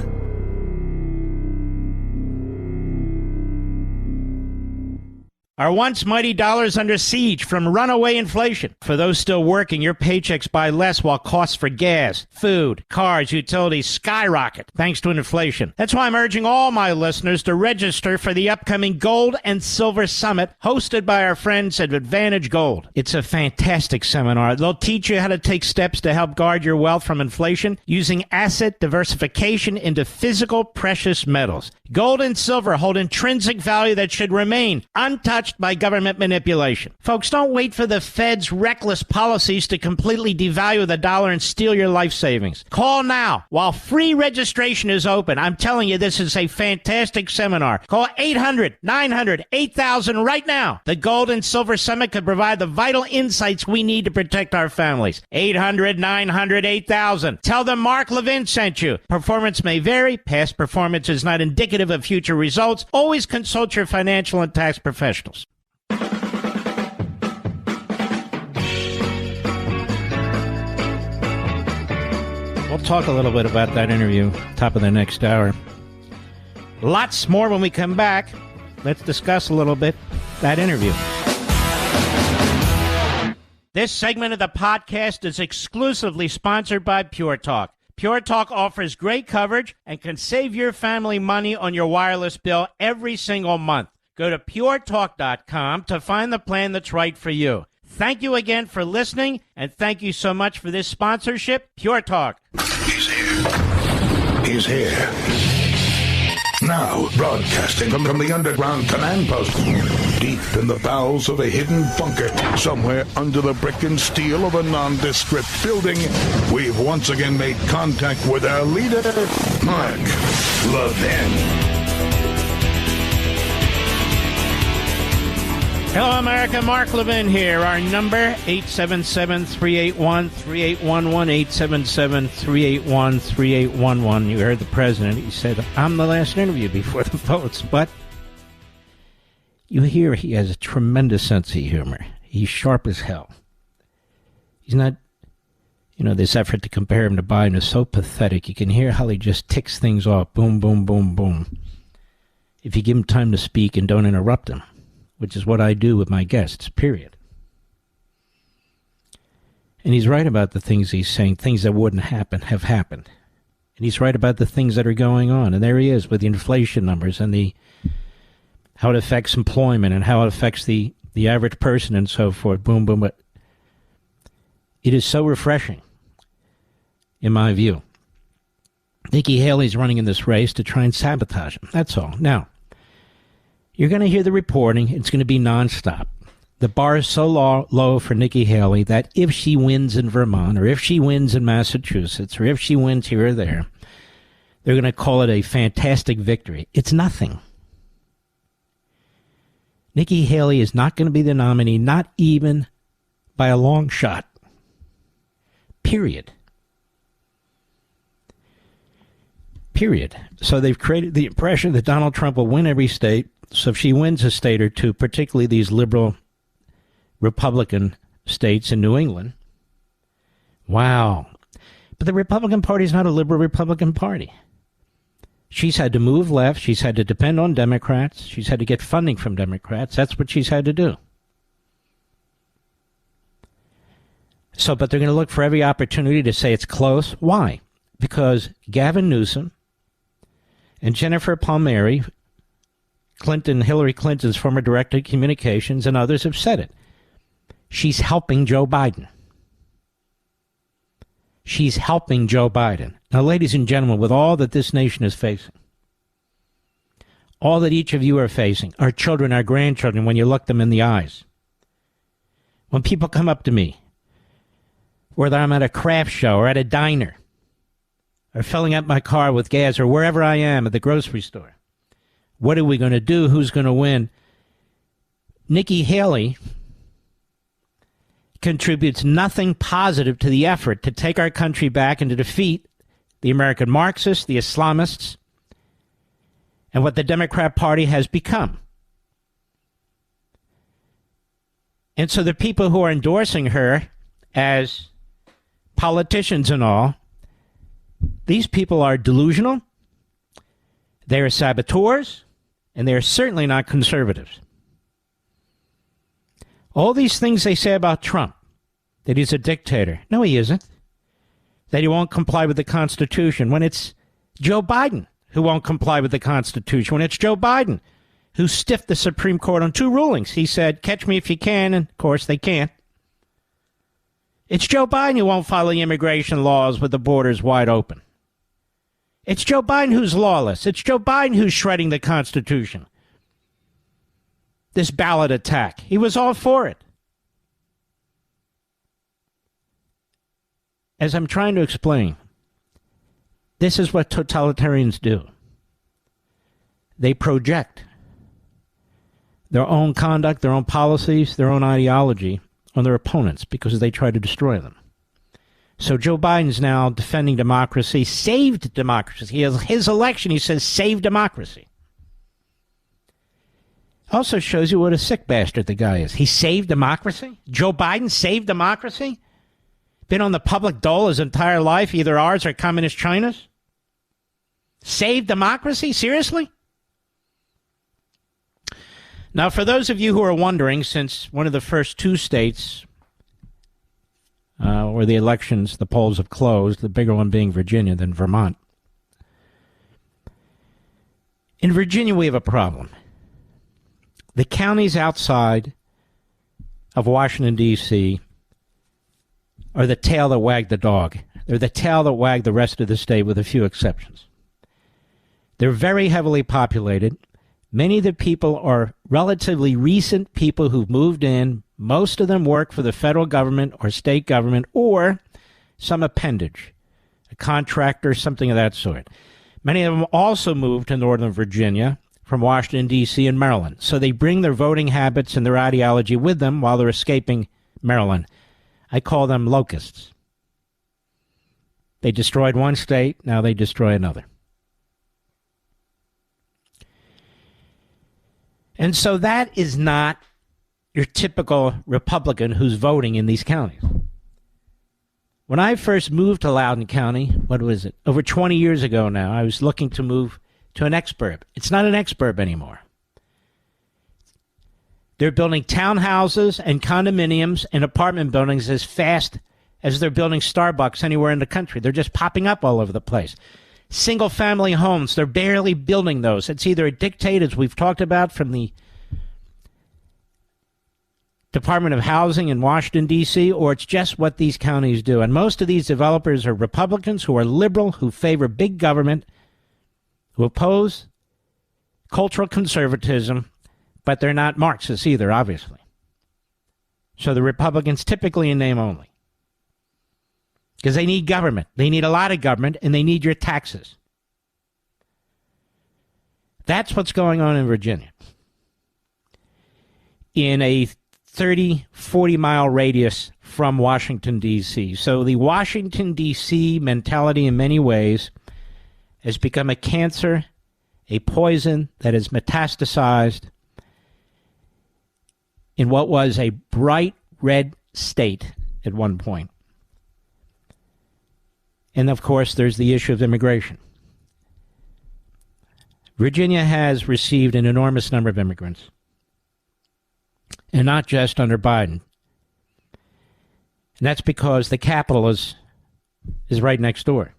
Our once mighty dollar's under siege from runaway inflation. For those still working, your paychecks buy less while costs for gas, food, cars, utilities skyrocket thanks to inflation. That's why I'm urging all my listeners to register for the upcoming Gold and Silver Summit hosted by our friends at Advantage Gold. It's a fantastic seminar. They'll teach you how to take steps to help guard your wealth from inflation using asset diversification into physical precious metals. Gold and silver hold intrinsic value that should remain untouched by government manipulation. Folks, don't wait for the Fed's reckless policies to completely devalue the dollar and steal your life savings. Call now while free registration is open. I'm telling you, this is a fantastic seminar. Call 800-900-8000 right now. The Gold and Silver Summit could provide the vital insights we need to protect our families. 800-900-8000. Tell them Mark Levin sent you. Performance may vary. Past performance is not indicative of future results. Always consult your financial and tax professionals. We'll talk a little bit about that interview, top of the next hour. Lots more when we come back. Let's discuss a little bit that interview. This segment of the podcast is exclusively sponsored by Pure Talk. Pure Talk offers great coverage and can save your family money on your wireless bill every single month. Go to puretalk.com to find the plan that's right for you. Thank you again for listening, and thank you so much for this sponsorship, Pure Talk. He's here. He's here. Now, broadcasting from the underground command post, deep in the bowels of a hidden bunker, somewhere under the brick and steel of a nondescript building, we've once again made contact with our leader, Mark Levin. Hello, America. Mark Levin here. Our number, 877-381-3811, 877-381-3811. You heard the president. He said, I'm the last interview before the votes. But you hear he has a tremendous sense of humor. He's sharp as hell. He's not, this effort to compare him to Biden is so pathetic. You can hear how he just ticks things off. Boom, boom, boom, boom. If you give him time to speak and don't interrupt him, which is what I do with my guests, period. And he's right about the things he's saying. Things that wouldn't happen have happened. And he's right about the things that are going on. And there he is with the inflation numbers and how it affects employment and how it affects the average person and so forth. Boom, boom. But it is so refreshing, in my view. Nikki Haley's running in this race to try and sabotage him. That's all. Now, you're going to hear the reporting. It's going to be nonstop. The bar is so low for Nikki Haley that if she wins in Vermont or if she wins in Massachusetts or if she wins here or there, they're going to call it a fantastic victory. It's nothing. Nikki Haley is not going to be the nominee, not even by a long shot. Period. So they've created the impression that Donald Trump will win every state. So if she wins a state or two, particularly these liberal Republican states in New England, wow. But the Republican Party is not a liberal Republican Party. She's had to move left. She's had to depend on Democrats. She's had to get funding from Democrats. That's what she's had to do. So, but they're going to look for every opportunity to say it's close. Why? Because Gavin Newsom and Jennifer Palmieri, Hillary Clinton's former director of communications, and others have said it. She's helping Joe Biden. She's helping Joe Biden. Now, ladies and gentlemen, with all that this nation is facing, all that each of you are facing, our children, our grandchildren, when you look them in the eyes, when people come up to me, whether I'm at a craft show or at a diner, or filling up my car with gas, or wherever I am at the grocery store, what are we going to do? Who's going to win? Nikki Haley contributes nothing positive to the effort to take our country back and to defeat the American Marxists, the Islamists, and what the Democrat Party has become. And so the people who are endorsing her as politicians and all, these people are delusional, they are saboteurs, and they are certainly not conservatives. All these things they say about Trump, that he's a dictator. No, he isn't. That he won't comply with the Constitution, when it's Joe Biden who won't comply with the Constitution, when it's Joe Biden who stiffed the Supreme Court on 2 rulings. He said, catch me if you can, and of course they can't. It's Joe Biden who won't follow the immigration laws with the borders wide open. It's Joe Biden who's lawless. It's Joe Biden who's shredding the Constitution. This ballot attack, he was all for it. As I'm trying to explain, this is what totalitarians do. They project their own conduct, their own policies, their own ideology on their opponents because they try to destroy them. So Joe Biden's now defending democracy, saved democracy. He has his election, he says, save democracy. Also shows you what a sick bastard the guy is. He saved democracy? Joe Biden saved democracy? Been on the public dole his entire life, either ours or communist China's? Saved democracy? Seriously? Now, for those of you who are wondering, since one of the first 2 states where the elections, the polls have closed, the bigger one being Virginia, then Vermont. In Virginia, we have a problem. The counties outside of Washington, D.C. are the tail that wagged the dog. They're the tail that wagged the rest of the state with a few exceptions. They're very heavily populated. Many of the people are relatively recent people who've moved in. Most of them work for the federal government or state government or some appendage, a contractor, something of that sort. Many of them also moved to Northern Virginia from Washington, D.C. and Maryland. So they bring their voting habits and their ideology with them while they're escaping Maryland. I call them locusts. They destroyed one state, now they destroy another. And so that is not your typical Republican who's voting in these counties. When I first moved to Loudoun County, what was it? Over 20 years ago now, I was looking to move to an exurb. It's not an exurb anymore. They're building townhouses and condominiums and apartment buildings as fast as they're building Starbucks anywhere in the country. They're just popping up all over the place. Single-family homes, they're barely building those. It's either a dictate, as we've talked about, from the Department of Housing in Washington, D.C., or it's just what these counties do. And most of these developers are Republicans who are liberal, who favor big government, who oppose cultural conservatism, but they're not Marxists either, obviously. So the Republicans typically in name only. Because they need government. They need a lot of government, and they need your taxes. That's what's going on in Virginia. In a 30, 40-mile radius from Washington, D.C. So the Washington, D.C. mentality in many ways has become a cancer, a poison that has metastasized in what was a bright red state at one point. And, of course, there's the issue of immigration. Virginia has received an enormous number of immigrants. And not just under Biden. And that's because the capital is right next door.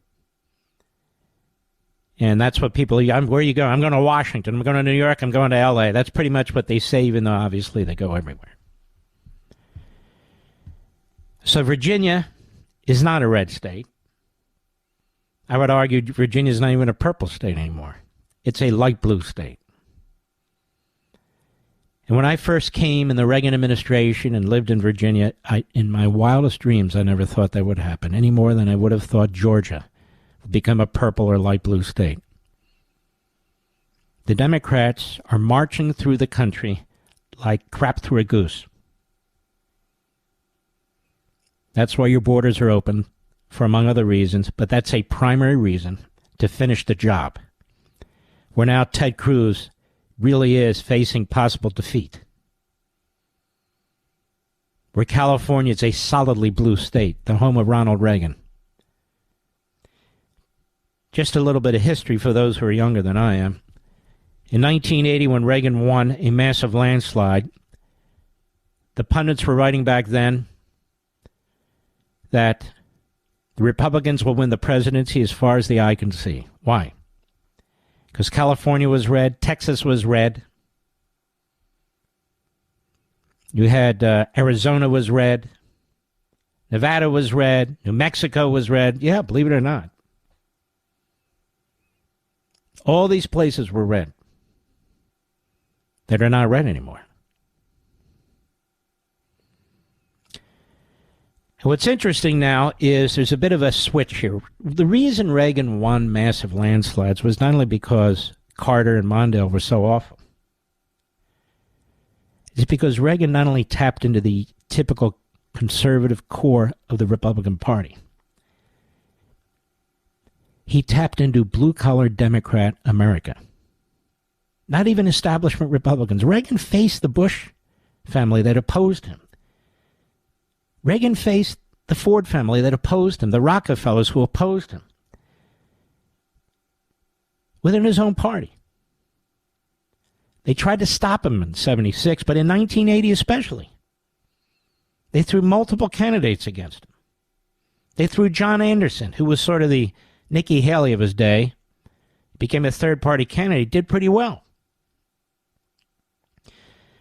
And that's what people, where you go? I'm going to Washington. I'm going to New York. I'm going to L.A. That's pretty much what they say, even though obviously they go everywhere. So Virginia is not a red state. I would argue Virginia is not even a purple state anymore. It's a light blue state. And when I first came in the Reagan administration and lived in Virginia, in my wildest dreams, I never thought that would happen, any more than I would have thought Georgia would become a purple or light blue state. The Democrats are marching through the country like crap through a goose. That's why your borders are open, for among other reasons, but that's a primary reason to finish the job. Where now Ted Cruz really is facing possible defeat. Where California is a solidly blue state, the home of Ronald Reagan. Just a little bit of history for those who are younger than I am. In 1980, when Reagan won a massive landslide, the pundits were writing back then that the Republicans will win the presidency as far as the eye can see. Why? Because California was red, Texas was red. You had Arizona was red, Nevada was red, New Mexico was red. Yeah, believe it or not. All these places were red that are not red anymore. And what's interesting now is there's a bit of a switch here. The reason Reagan won massive landslides was not only because Carter and Mondale were so awful. It's because Reagan not only tapped into the typical conservative core of the Republican Party, he tapped into blue-collar Democrat America. Not even establishment Republicans. Reagan faced the Bush family that opposed him. Reagan faced the Ford family that opposed him, the Rockefellers who opposed him, within his own party. They tried to stop him in 76, but in 1980 especially, they threw multiple candidates against him. They threw John Anderson, who was sort of the Nikki Haley of his day, became a third-party candidate, did pretty well.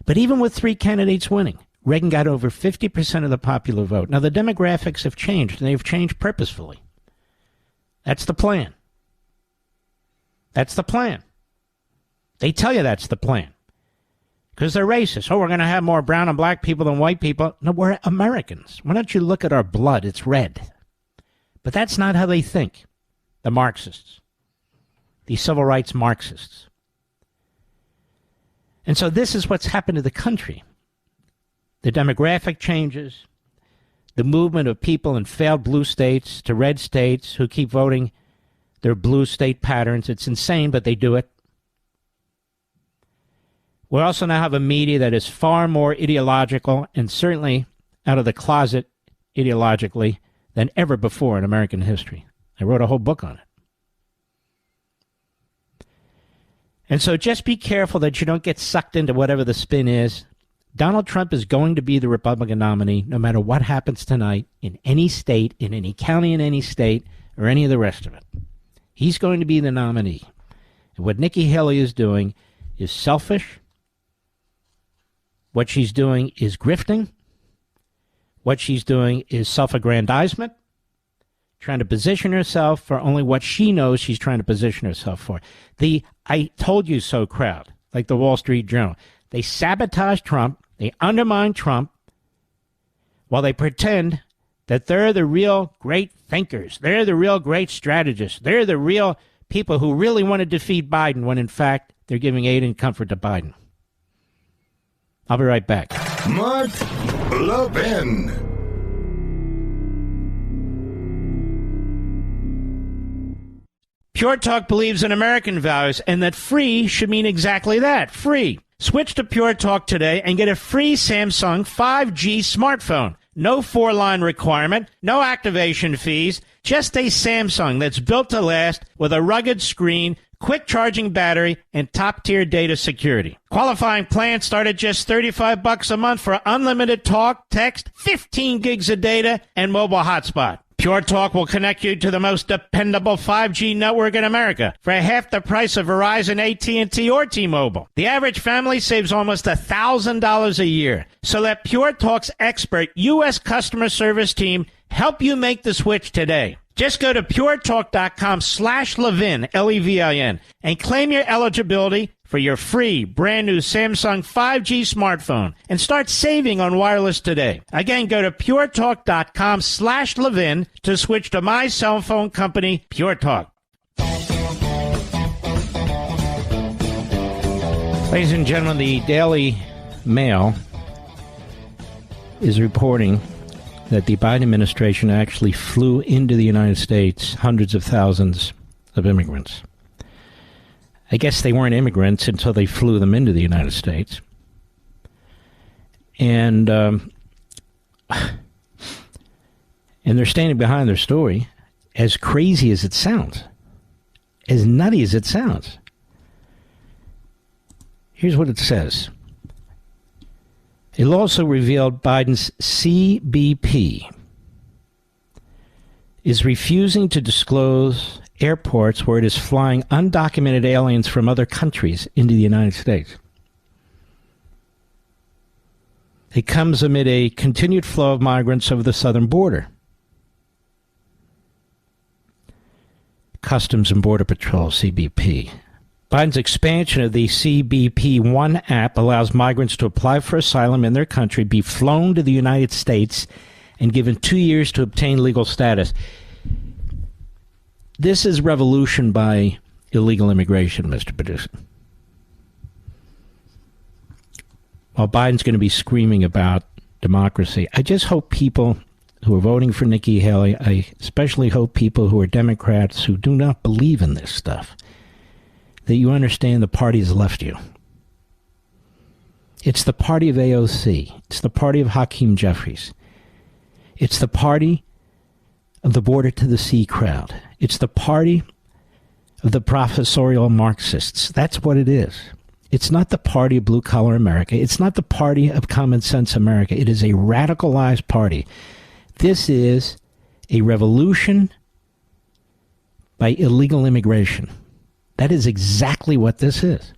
But even with three candidates winning, Reagan got over 50% of the popular vote. Now, the demographics have changed, and they've changed purposefully. That's the plan. That's the plan. They tell you that's the plan. Because they're racist. Oh, we're going to have more brown and black people than white people. No, we're Americans. Why don't you look at our blood? It's red. But that's not how they think, the Marxists, the civil rights Marxists. And so this is what's happened to the country. The demographic changes, the movement of people in failed blue states to red states who keep voting their blue state patterns. It's insane, but they do it. We also now have a media that is far more ideological and certainly out of the closet ideologically than ever before in American history. I wrote a whole book on it. And so just be careful that you don't get sucked into whatever the spin is. Donald Trump is going to be the Republican nominee no matter what happens tonight in any state, in any county, in any state, or any of the rest of it. He's going to be the nominee. And what Nikki Haley is doing is selfish. What she's doing is grifting. What she's doing is self-aggrandizement, trying to position herself for only what she knows she's trying to position herself for. The "I told you so" crowd, like the Wall Street Journal, they sabotage Trump, they undermine Trump, while they pretend that they're the real great thinkers, they're the real great strategists, they're the real people who really want to defeat Biden, when in fact they're giving aid and comfort to Biden. I'll be right back. Mark Levin. Pure Talk believes in American values and that free should mean exactly that, free. Switch to Pure Talk today and get a free Samsung 5G smartphone. No 4-line requirement, no activation fees, just a Samsung that's built to last with a rugged screen, quick charging battery, and top-tier data security. Qualifying plans start at just $35 a month for unlimited talk, text, 15 gigs of data, and mobile hotspot. Pure Talk will connect you to the most dependable 5G network in America for half the price of Verizon, AT&T, or T-Mobile. The average family saves almost $1,000 a year. So let Pure Talk's expert U.S. customer service team help you make the switch today. Just go to puretalk.com/Levin, Levin, and claim your eligibility for your free brand new Samsung 5G smartphone and start saving on wireless today. Again, go to puretalk.com/Levin to switch to my cell phone company, Pure Talk. Ladies and gentlemen, the Daily Mail is reporting that the Biden administration actually flew into the United States hundreds of thousands of immigrants. I guess they weren't immigrants until they flew them into the United States. And they're standing behind their story, as crazy as it sounds, as nutty as it sounds. Here's what it says. It also revealed Biden's CBP is refusing to disclose airports where it is flying undocumented aliens from other countries into the United States. It comes amid a continued flow of migrants over the southern border. Customs and Border Patrol, CBP. Biden's expansion of the CBP One app allows migrants to apply for asylum in their country, be flown to the United States, and given 2 years to obtain legal status. This is revolution by illegal immigration, Mr. Producer. While Biden's going to be screaming about democracy, I just hope people who are voting for Nikki Haley, I especially hope people who are Democrats who do not believe in this stuff, that you understand the party has left you. It's the party of AOC. It's the party of Hakeem Jeffries. It's the party of the border to the sea crowd. It's the party of the professorial Marxists. That's what it is. It's not the party of blue-collar America. It's not the party of common sense America. It is a radicalized party. This is a revolution by illegal immigration. That is exactly what this is.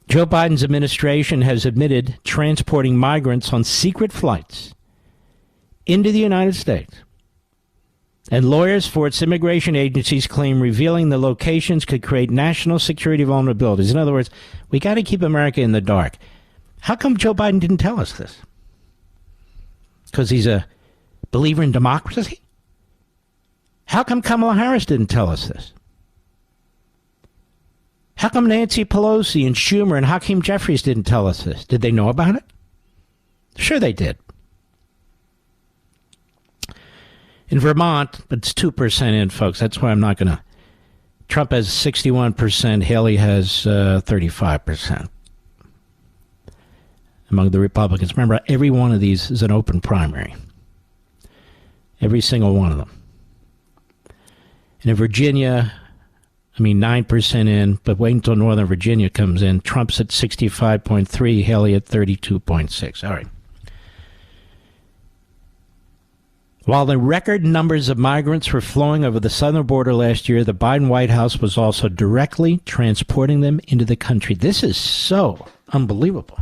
Joe Biden's administration has admitted transporting migrants on secret flights into the United States. And lawyers for its immigration agencies claim revealing the locations could create national security vulnerabilities. In other words, we got to keep America in the dark. How come Joe Biden didn't tell us this? Because he's a believer in democracy? How come Kamala Harris didn't tell us this? How come Nancy Pelosi and Schumer and Hakeem Jeffries didn't tell us this? Did they know about it? Sure they did. In Vermont, it's 2% in, folks. That's why I'm not going to. Trump has 61%. Haley has 35% among the Republicans. Remember, every one of these is an open primary. Every single one of them. And in Virginia, 9% in, but wait until Northern Virginia comes in. Trump's at 65.3, Haley at 32.6. All right. While the record numbers of migrants were flowing over the southern border last year, the Biden White House was also directly transporting them into the country. This is so unbelievable.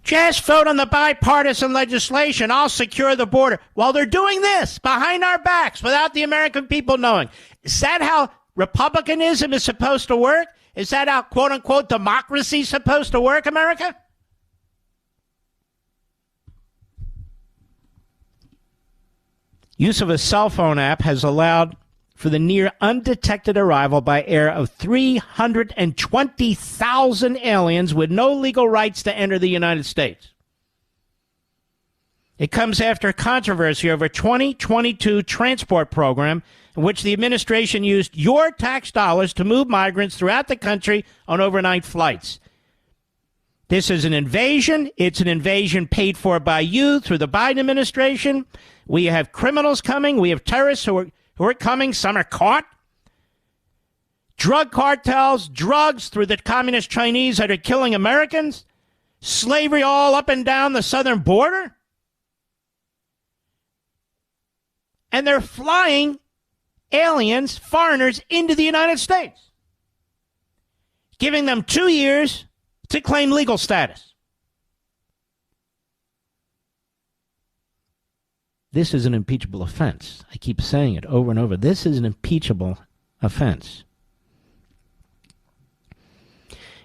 Just vote on the bipartisan legislation. I'll secure the border. While they're doing this behind our backs without the American people knowing. Is that how republicanism is supposed to work? Is that how, quote unquote, democracy is supposed to work, America? Use of a cell phone app has allowed for the near undetected arrival by air of 320,000 aliens with no legal rights to enter the United States. It comes after controversy over a 2022 transport program in which the administration used your tax dollars to move migrants throughout the country on overnight flights. This is an invasion. It's an invasion paid for by you through the Biden administration. We have criminals coming. We have terrorists who are coming. Some are caught. Drug cartels, drugs through the communist Chinese that are killing Americans. Slavery all up and down the southern border. And they're flying aliens, foreigners, into the United States, giving them 2 years to claim legal status. This is an impeachable offense. I keep saying it over and over. This is an impeachable offense.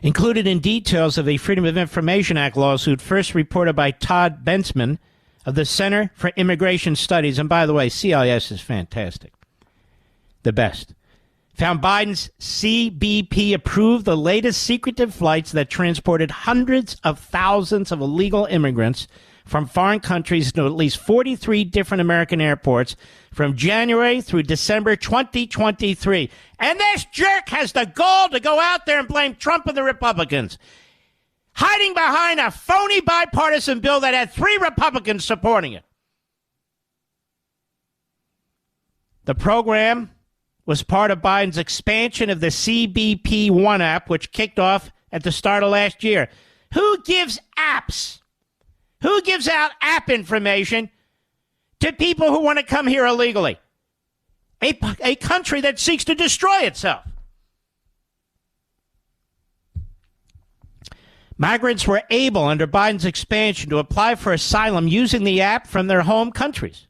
Included in details of a Freedom of Information Act lawsuit first reported by Todd Bensman of the Center for Immigration Studies. And by the way, CIS is fantastic. The best. Found Biden's CBP approved the latest secretive flights that transported hundreds of thousands of illegal immigrants from foreign countries to at least 43 different American airports from January through December 2023. And this jerk has the gall to go out there and blame Trump and the Republicans, hiding behind a phony bipartisan bill that had 3 Republicans supporting it. The program was part of Biden's expansion of the CBP One app, which kicked off at the start of last year. Who gives apps? Who gives out app information to people who want to come here illegally? A country that seeks to destroy itself. Migrants were able, under Biden's expansion, to apply for asylum using the app from their home countries.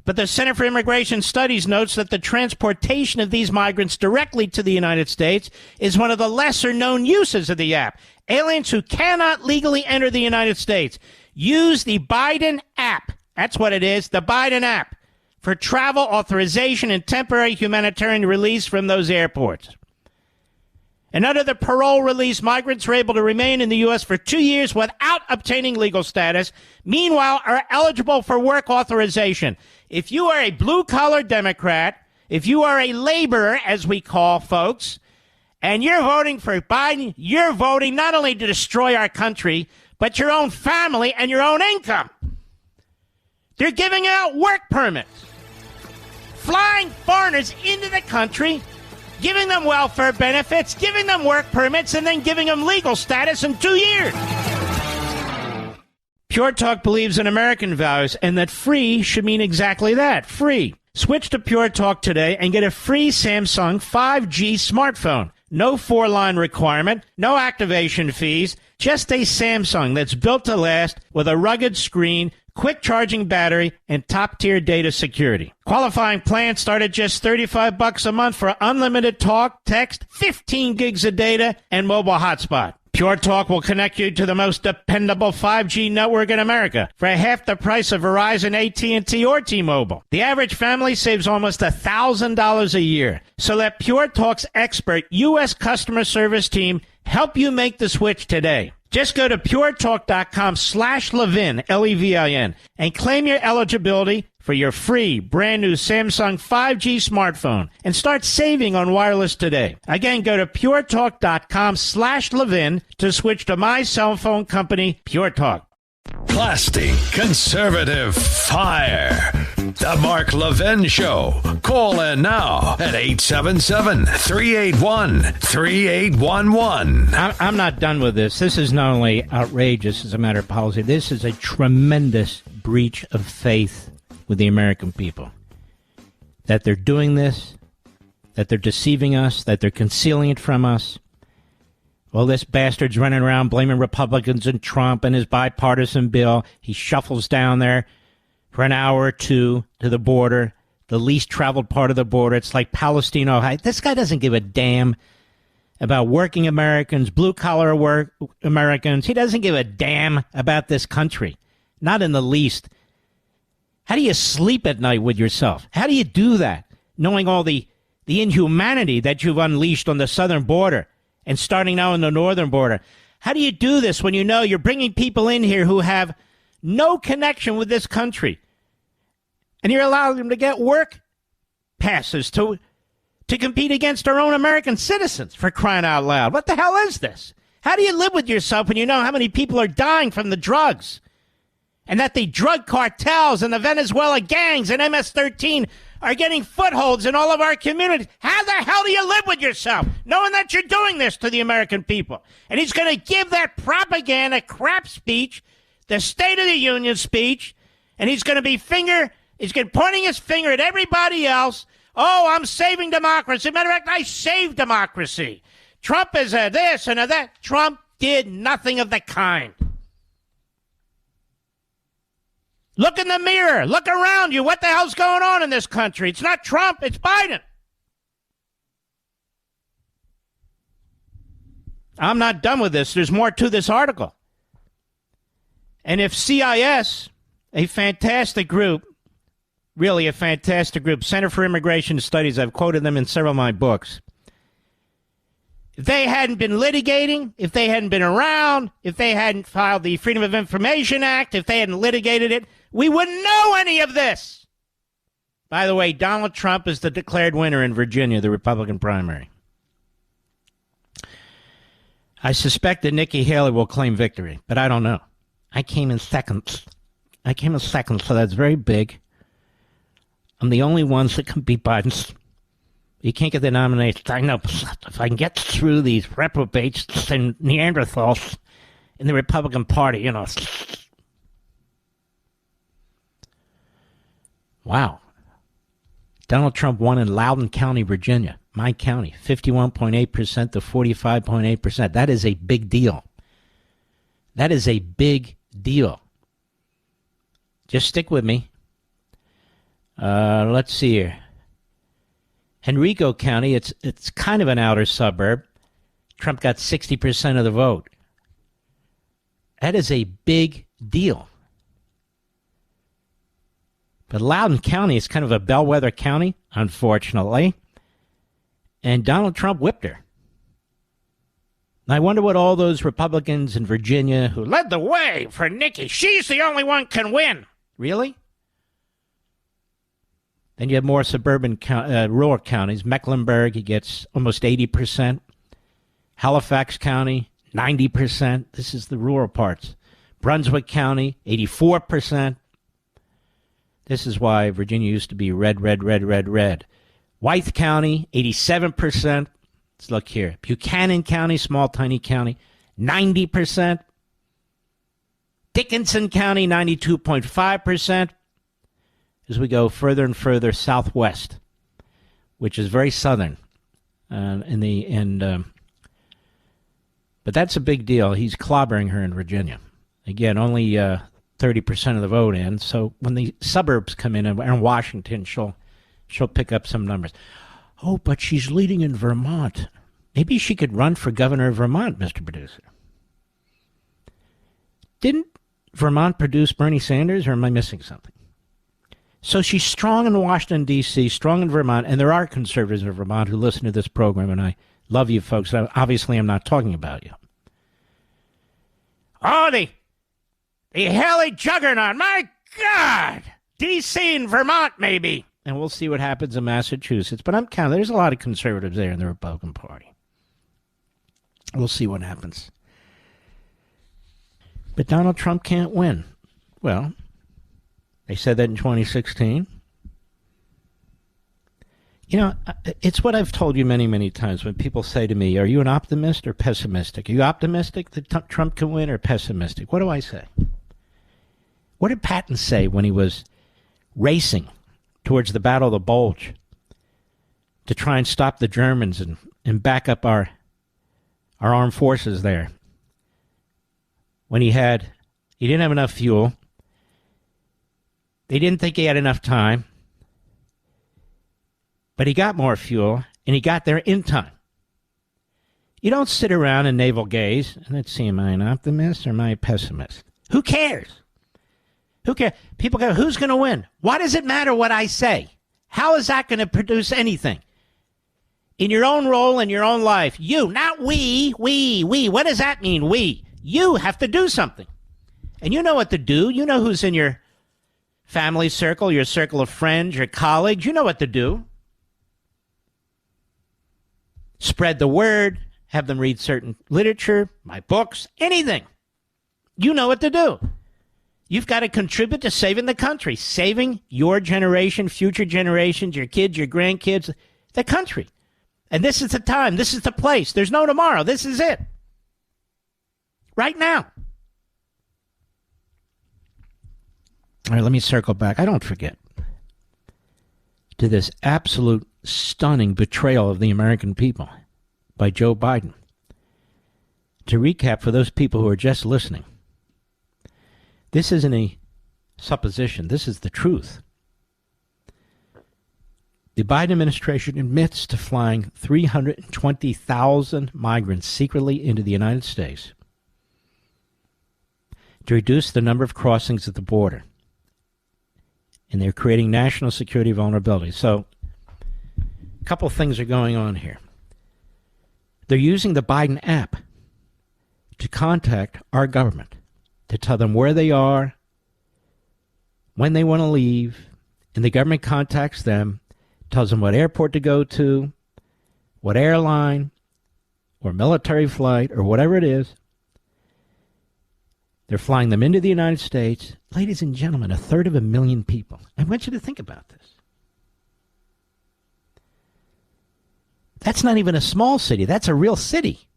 But the Center for Immigration Studies notes that the transportation of these migrants directly to the United States is one of the lesser-known uses of the app. Aliens who cannot legally enter the United States use the Biden app. That's what it is, the Biden app, for travel authorization and temporary humanitarian release from those airports. And under the parole release, migrants are able to remain in the U.S. for 2 years without obtaining legal status, meanwhile are eligible for work authorization. If you are a blue-collar Democrat, if you are a laborer, as we call folks, and you're voting for Biden, you're voting not only to destroy our country, but your own family and your own income. They're giving out work permits, flying foreigners into the country, giving them welfare benefits, giving them work permits, and then giving them legal status in 2 years. Pure Talk believes in American values and that free should mean exactly that, free. Switch to Pure Talk today and get a free Samsung 5G smartphone. No 4-line requirement, no activation fees, just a Samsung that's built to last with a rugged screen, quick charging battery, and top-tier data security. Qualifying plans start at just $35 a month for unlimited talk, text, 15 gigs of data, and mobile hotspot. Pure Talk will connect you to the most dependable 5G network in America for half the price of Verizon, AT&T, or T-Mobile. The average family saves almost $1,000 a year. So let Pure Talk's expert U.S. customer service team help you make the switch today. Just go to puretalk.com/Levin, Levin, and claim your eligibility for your free brand new Samsung 5G smartphone and start saving on wireless today. Again, go to puretalk.com/Levin to switch to my cell phone company, Pure Talk. Classy, conservative, fire. The Mark Levin Show. Call in now at 877-381-3811. I'm not done with this. This is not only outrageous as a matter of policy. This is a tremendous breach of faith with the American people. That they're doing this, that they're deceiving us, that they're concealing it from us. Well, this bastard's running around blaming Republicans and Trump and his bipartisan bill. He shuffles down there for an hour or two to the border, the least traveled part of the border. It's like Palestine, Ohio. This guy doesn't give a damn about working Americans, blue-collar work Americans. He doesn't give a damn about this country, not in the least. How do you sleep at night with yourself? How do you do that, knowing all the inhumanity that you've unleashed on the southern border and starting now on the northern border? How do you do this when you know you're bringing people in here who have no connection with this country, and you're allowing them to get work passes to compete against our own American citizens, for crying out loud? What the hell is this? How do you live with yourself when you know how many people are dying from the drugs, and that the drug cartels and the Venezuela gangs and MS-13 are getting footholds in all of our communities? How the hell do you live with yourself, knowing that you're doing this to the American people? And he's going to give that propaganda crap speech, the State of the Union speech, and he's going to be pointing his finger at everybody else. Oh, I'm saving democracy. Matter of fact, I saved democracy. Trump is a this and a that. Trump did nothing of the kind. Look in the mirror. Look around you. What the hell's going on in this country? It's not Trump. It's Biden. I'm not done with this. There's more to this article. And if CIS, a fantastic group, really a fantastic group, Center for Immigration Studies, I've quoted them in several of my books. If they hadn't been litigating, if they hadn't been around, if they hadn't filed the Freedom of Information Act, if they hadn't litigated it, we wouldn't know any of this. By the way, Donald Trump is the declared winner in Virginia, the Republican primary. I suspect that Nikki Haley will claim victory, but I don't know. I came in second, so that's very big. I'm the only ones that can beat Biden. You can't get the nomination. I know. If I can get through these reprobates and Neanderthals in the Republican Party, you know. Wow. Donald Trump won in Loudoun County, Virginia, my county, 51.8% to 45.8%. That is a big deal. That is a big deal. Just stick with me. Let's see here. Henrico County, it's kind of an outer suburb. Trump got 60% of the vote. That is a big deal. But Loudoun County is kind of a bellwether county, unfortunately. And Donald Trump whipped her. And I wonder what all those Republicans in Virginia who led the way for Nikki, she's the only one can win. Really? Then you have more suburban, rural counties. Mecklenburg, he gets almost 80%. Halifax County, 90%. This is the rural parts. Brunswick County, 84%. This is why Virginia used to be red, red, red, red, red. Wythe County, 87%. Let's look here. Buchanan County, small, tiny county, 90%. Dickinson County, 92.5%. As we go further and further southwest, which is very southern, but that's a big deal. He's clobbering her in Virginia. Again, only 30% of the vote in. So when the suburbs come in Washington, she'll pick up some numbers. Oh, but she's leading in Vermont. Maybe she could run for governor of Vermont, Mr. Producer. Didn't Vermont produce Bernie Sanders, or am I missing something? So she's strong in Washington, D.C., strong in Vermont, and there are conservatives in Vermont who listen to this program, and I love you folks. Obviously, I'm not talking about you. Oh, the Haley juggernaut. My God! D.C. and Vermont, maybe. And we'll see what happens in Massachusetts. But I'm counting. There's a lot of conservatives there in the Republican Party. We'll see what happens. But Donald Trump can't win. Well, they said that in 2016. You know, it's what I've told you many, many times when people say to me, are you an optimist or pessimistic? Are you optimistic that Trump can win or pessimistic? What do I say? What did Patton say when he was racing towards the Battle of the Bulge to try and stop the Germans and back up our armed forces there? When he didn't have enough fuel. They didn't think he had enough time. But he got more fuel, and he got there in time. You don't sit around and navel gaze. Let's see, am I an optimist or am I a pessimist? Who cares? Who cares? People go, who's going to win? Why does it matter what I say? How is that going to produce anything? In your own role, in your own life, you, not we. What does that mean, we? You have to do something. And you know what to do. You know who's in your family circle, your circle of friends, your colleagues. You know what to do. Spread the word. Have them read certain literature, my books, anything. You know what to do. You've got to contribute to saving the country, saving your generation, future generations, your kids, your grandkids, the country. And this is the time. This is the place. There's no tomorrow. This is it. Right now. All right, let me circle back. I don't forget to this absolute stunning betrayal of the American people by Joe Biden. To recap for those people who are just listening, this isn't a supposition. This is the truth. The Biden administration admits to flying 320,000 migrants secretly into the United States to reduce the number of crossings at the border. And they're creating national security vulnerabilities. So, a couple of things are going on here. They're using the Biden app to contact our government, to tell them where they are, when they want to leave, and the government contacts them, tells them what airport to go to, what airline, or military flight, or whatever it is. They're flying them into the United States. Ladies and gentlemen, 1/3 people. I want you to think about this. That's not even a small city. That's a real city.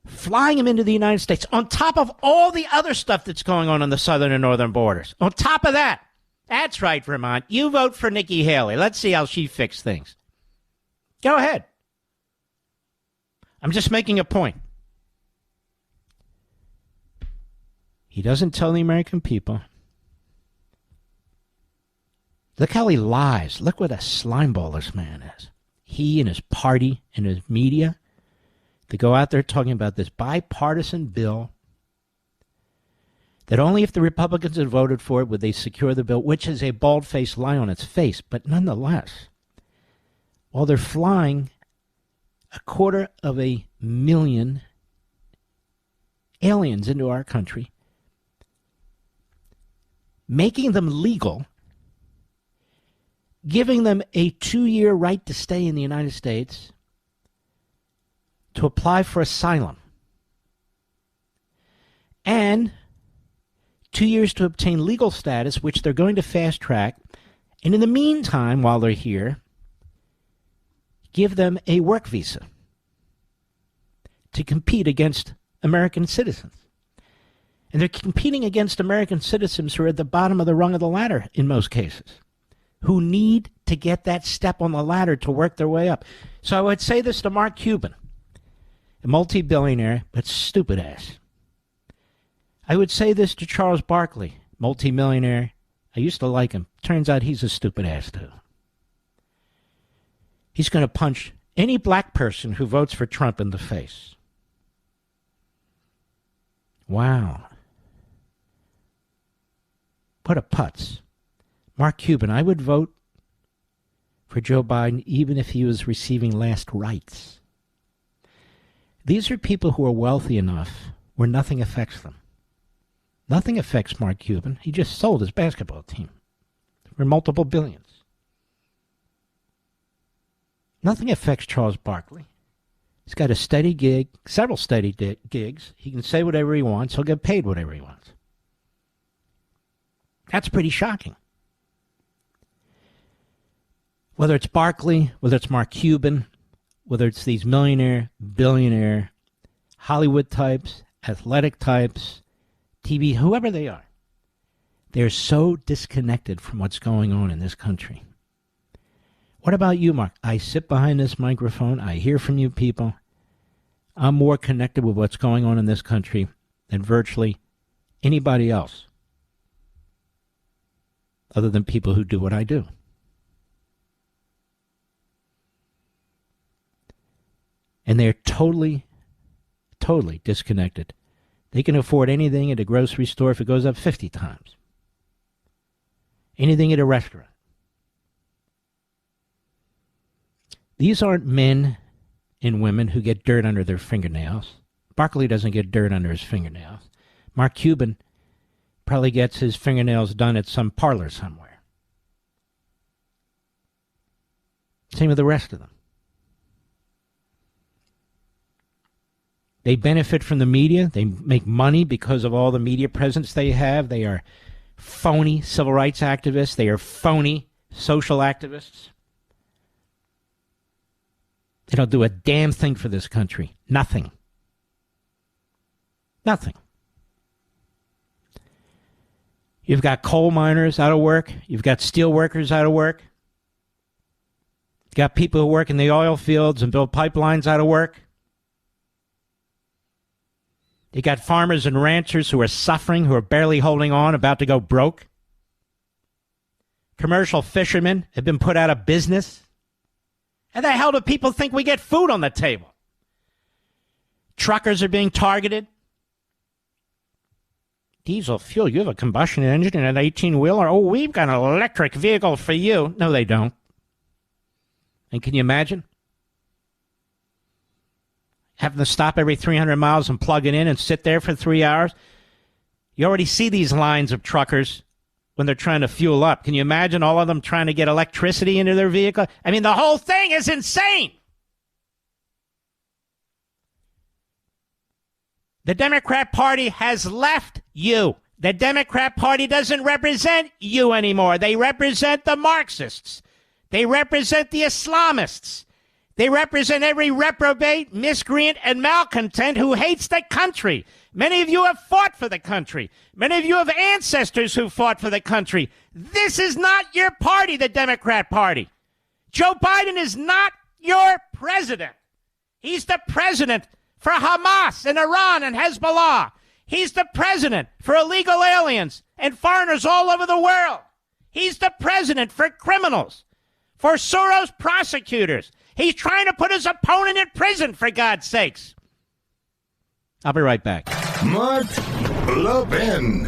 Flying them into the United States on top of all the other stuff that's going on the southern and northern borders. On top of that. That's right, Vermont. You vote for Nikki Haley. Let's see how she fixes things. Go ahead. I'm just making a point. He doesn't tell the American people. Look how he lies. Look what a slimeball this man is. He and his party and his media, they go out there talking about this bipartisan bill that only if the Republicans had voted for it would they secure the bill, which is a bald-faced lie on its face. But nonetheless, while they're flying 250,000 aliens into our country, making them legal, giving them a 2-year right to stay in the United States, to apply for asylum, and 2 years to obtain legal status, which they're going to fast track, and in the meantime, while they're here, give them a work visa to compete against American citizens. And they're competing against American citizens who are at the bottom of the rung of the ladder in most cases, who need to get that step on the ladder to work their way up. So I would say this to Mark Cuban, a multi-billionaire, but stupid ass. I would say this to Charles Barkley, multi-millionaire. I used to like him. Turns out he's a stupid ass too. He's going to punch any black person who votes for Trump in the face. Wow. What a putz. Mark Cuban, I would vote for Joe Biden even if he was receiving last rites. These are people who are wealthy enough where nothing affects them. Nothing affects Mark Cuban. He just sold his basketball team for multiple billions. Nothing affects Charles Barkley. He's got a steady gig, several steady gigs. He can say whatever he wants. He'll get paid whatever he wants. That's pretty shocking. Whether it's Barkley, whether it's Mark Cuban, whether it's these millionaire, billionaire, Hollywood types, athletic types, TV, whoever they are, They're so disconnected from what's going on in this country. What about you, Mark? I sit behind this microphone. I hear from you people. I'm more connected with what's going on in this country than virtually anybody else, other than people who do what I do. And they're totally disconnected. They can afford anything at a grocery store if it goes up 50 times. Anything at a restaurant. These aren't men and women who get dirt under their fingernails. Barkley doesn't get dirt under his fingernails. Mark Cuban probably gets his fingernails done at some parlor somewhere. Same with the rest of them. They benefit from the media. They make money because of all the media presence they have. They are phony civil rights activists. They are phony social activists. They don't do a damn thing for this country. Nothing. Nothing. You've got coal miners out of work. You've got steel workers out of work. You've got people who work in the oil fields and build pipelines out of work. You got farmers and ranchers who are suffering, who are barely holding on, about to go broke. Commercial fishermen have been put out of business. How the hell do people think we get food on the table? Truckers are being targeted. Diesel fuel, you have a combustion engine and an 18-wheeler? Oh, we've got an electric vehicle for you. No, they don't. And can you imagine? Having to stop every 300 miles and plug it in and sit there for 3 hours. You already see these lines of truckers when they're trying to fuel up. Can you imagine all of them trying to get electricity into their vehicle? I mean, the whole thing is insane. The Democrat Party has left you. The Democrat Party doesn't represent you anymore. They represent the Marxists. They represent the Islamists. They represent every reprobate, miscreant, and malcontent who hates the country. Many of you have fought for the country. Many of you have ancestors who fought for the country. This is not your party, the Democrat Party. Joe Biden is not your president. He's the president for Hamas and Iran and Hezbollah. He's the president for illegal aliens and foreigners all over the world. He's the president for criminals, for Soros prosecutors. He's trying to put his opponent in prison, for God's sakes. I'll be right back. Mark Levin.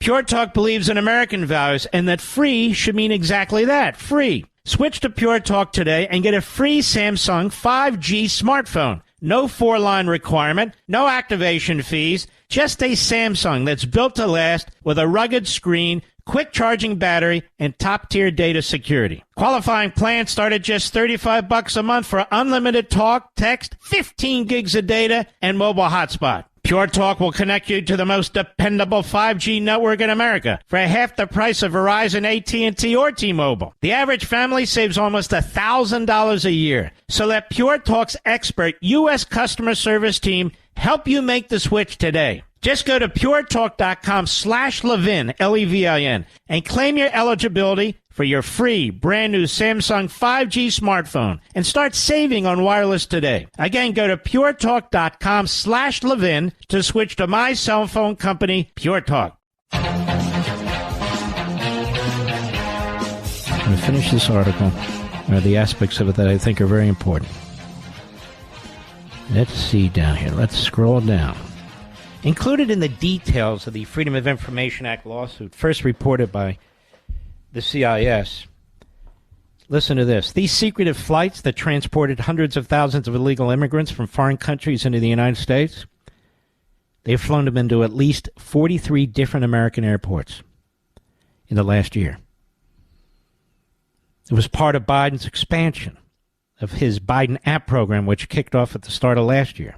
Pure Talk believes in American values and that free should mean exactly that, free. Switch to Pure Talk today and get a free Samsung 5G smartphone. No 4-line requirement, no activation fees, just a Samsung that's built to last with a rugged screen, quick charging battery, and top-tier data security. Qualifying plans start at just $35 a month for unlimited talk, text, 15 gigs of data, and mobile hotspot. Pure Talk will connect you to the most dependable 5G network in America for half the price of Verizon, AT&T, or T-Mobile. The average family saves almost $1,000 a year. So let Pure Talk's expert U.S. customer service team help you make the switch today. Just go to puretalk.com/Levin, Levin, and claim your eligibility for your free brand new Samsung 5G smartphone and start saving on wireless today. Again, go to puretalk.com/Levin to switch to my cell phone company, Pure Talk. I'm going to finish this article. There are the aspects of it that I think are very important. Let's see down here. Let's scroll down. Included in the details of the Freedom of Information Act lawsuit, first reported by the CIS, listen to this. These secretive flights that transported hundreds of thousands of illegal immigrants from foreign countries into the United States, they've flown them into at least 43 different American airports in the last year. It was part of Biden's expansion of his Biden app program, which kicked off at the start of last year.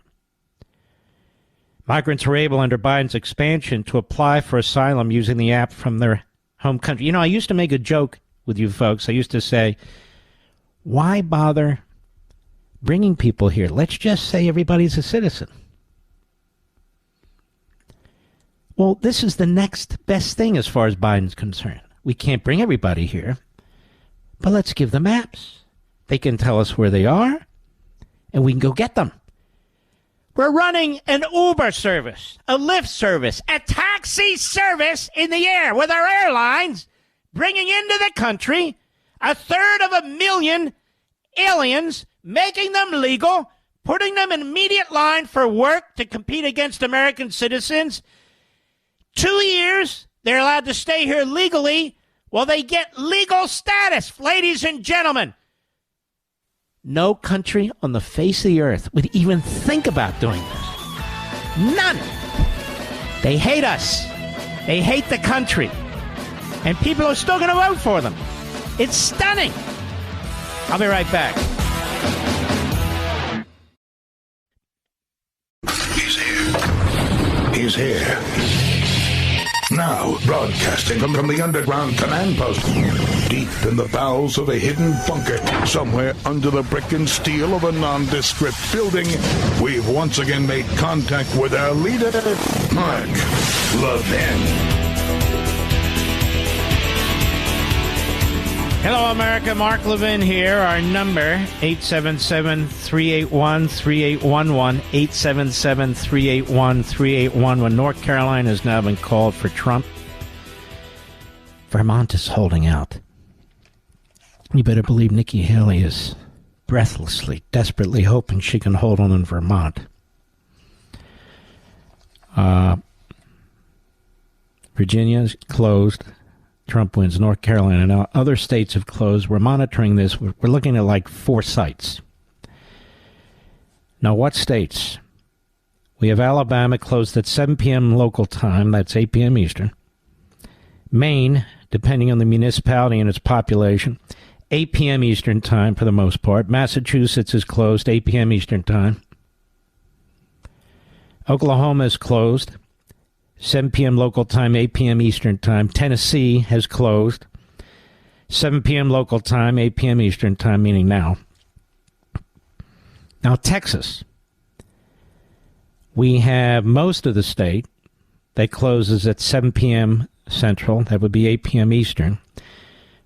Migrants were able, under Biden's expansion, to apply for asylum using the app from their home country. You know, I used to make a joke with you folks. I used to say, why bother bringing people here? Let's just say everybody's a citizen. Well, this is the next best thing as far as Biden's concerned. We can't bring everybody here, but let's give them maps. They can tell us where they are, and we can go get them. We're running an Uber service, a Lyft service, a taxi service in the air with our airlines, bringing into the country 1/3 aliens, making them legal, putting them in immediate line for work to compete against American citizens. 2 years, they're allowed to stay here legally while they get legal status. Ladies and gentlemen, no country on the face of the earth would even think about doing this. None. They hate us. They hate the country. And people are still going to vote for them. It's stunning. I'll be right back. He's here. He's here. Now, broadcasting from the underground command post, deep in the bowels of a hidden bunker, somewhere under the brick and steel of a nondescript building, we've once again made contact with our leader, Mark Levin. Hello, America. Mark Levin here. Our number, 877-381-3811, 877-381-3811. North Carolina has now been called for Trump. Vermont is holding out. You better believe Nikki Haley is breathlessly, desperately hoping she can hold on in Vermont. Virginia's closed. Trump wins. North Carolina. Now, other states have closed. We're monitoring this. We're looking at like 4 sites. Now, what states? We have Alabama closed at 7 p.m. local time. That's 8 p.m. Eastern. Maine, depending on the municipality and its population, 8 p.m. Eastern time for the most part. Massachusetts is closed, 8 p.m. Eastern time. Oklahoma is closed. 7 p.m. local time, 8 p.m. Eastern time. Tennessee has closed. 7 p.m. local time, 8 p.m. Eastern time, meaning now. Now, Texas. We have most of the state that closes at 7 p.m. Central. That would be 8 p.m. Eastern.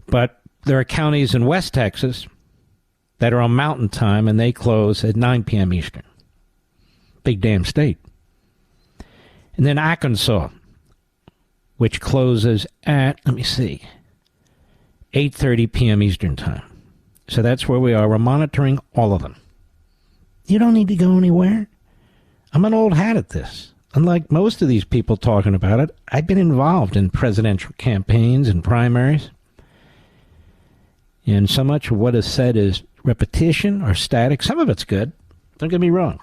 But there are counties in West Texas that are on Mountain Time, and they close at 9 p.m. Eastern. Big damn state. And then Arkansas, which closes at, 8:30 p.m. Eastern time. So that's where we are. We're monitoring all of them. You don't need to go anywhere. I'm an old hat at this. Unlike most of these people talking about it, I've been involved in presidential campaigns and primaries. And so much of what is said is repetition or static. Some of it's good. Don't get me wrong.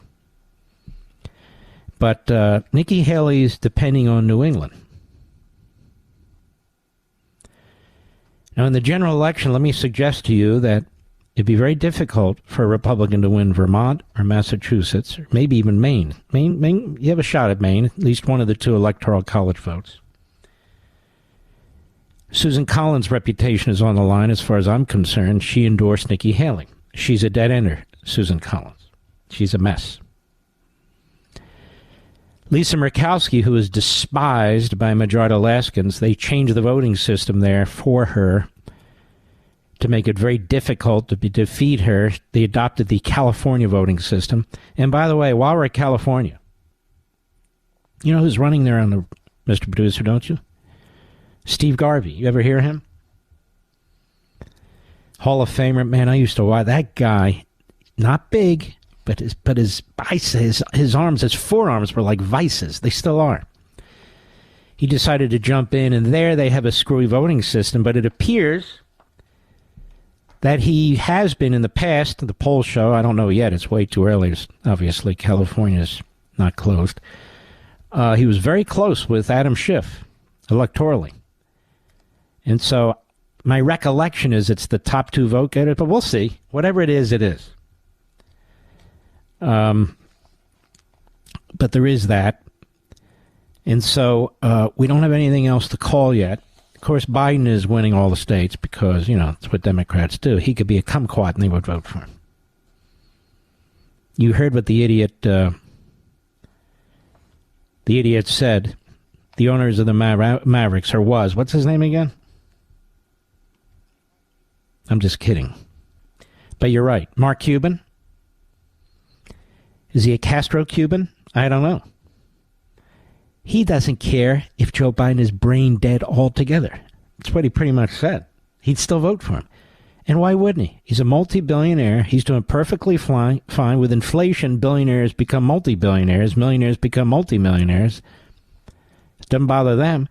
But Nikki Haley is depending on New England. Now, in the general election, let me suggest to you that it'd be very difficult for a Republican to win Vermont or Massachusetts, or maybe even Maine. Maine, you have a shot at Maine, at least one of the 2 electoral college votes. Susan Collins' reputation is on the line as far as I'm concerned. She endorsed Nikki Haley. She's a dead-ender, Susan Collins. She's a mess. Lisa Murkowski, who is despised by majority Alaskans, they changed the voting system there for her to make it very difficult to defeat her. They adopted the California voting system. And by the way, while we're at California, you know who's running there on the, Mr. Producer, don't you? Steve Garvey. You ever hear him? Hall of Famer. Man, I used to watch that guy. Not big. But his arms, his forearms were like vices. They still are. He decided to jump in, and there they have a screwy voting system. But it appears that he has been in the past. The polls show, I don't know yet. It's way too early. Obviously, California's not closed. He was very close with Adam Schiff electorally. And so my recollection is it's the top 2 vote getters, but we'll see. Whatever it is, it is. But there is that. And so we don't have anything else to call yet. Of course, Biden is winning all the states because, that's what Democrats do. He could be a kumquat and they would vote for him. You heard what the idiot said. the owners of the Mavericks, or was. What's his name again? I'm just kidding. But you're right. Mark Cuban? Is he a Castro Cuban? I don't know. He doesn't care if Joe Biden is brain dead altogether. That's what he pretty much said. He'd still vote for him. And why wouldn't he? He's a multi-billionaire. He's doing perfectly fine. With inflation, billionaires become multi-billionaires. Millionaires become multi-millionaires. It doesn't bother them.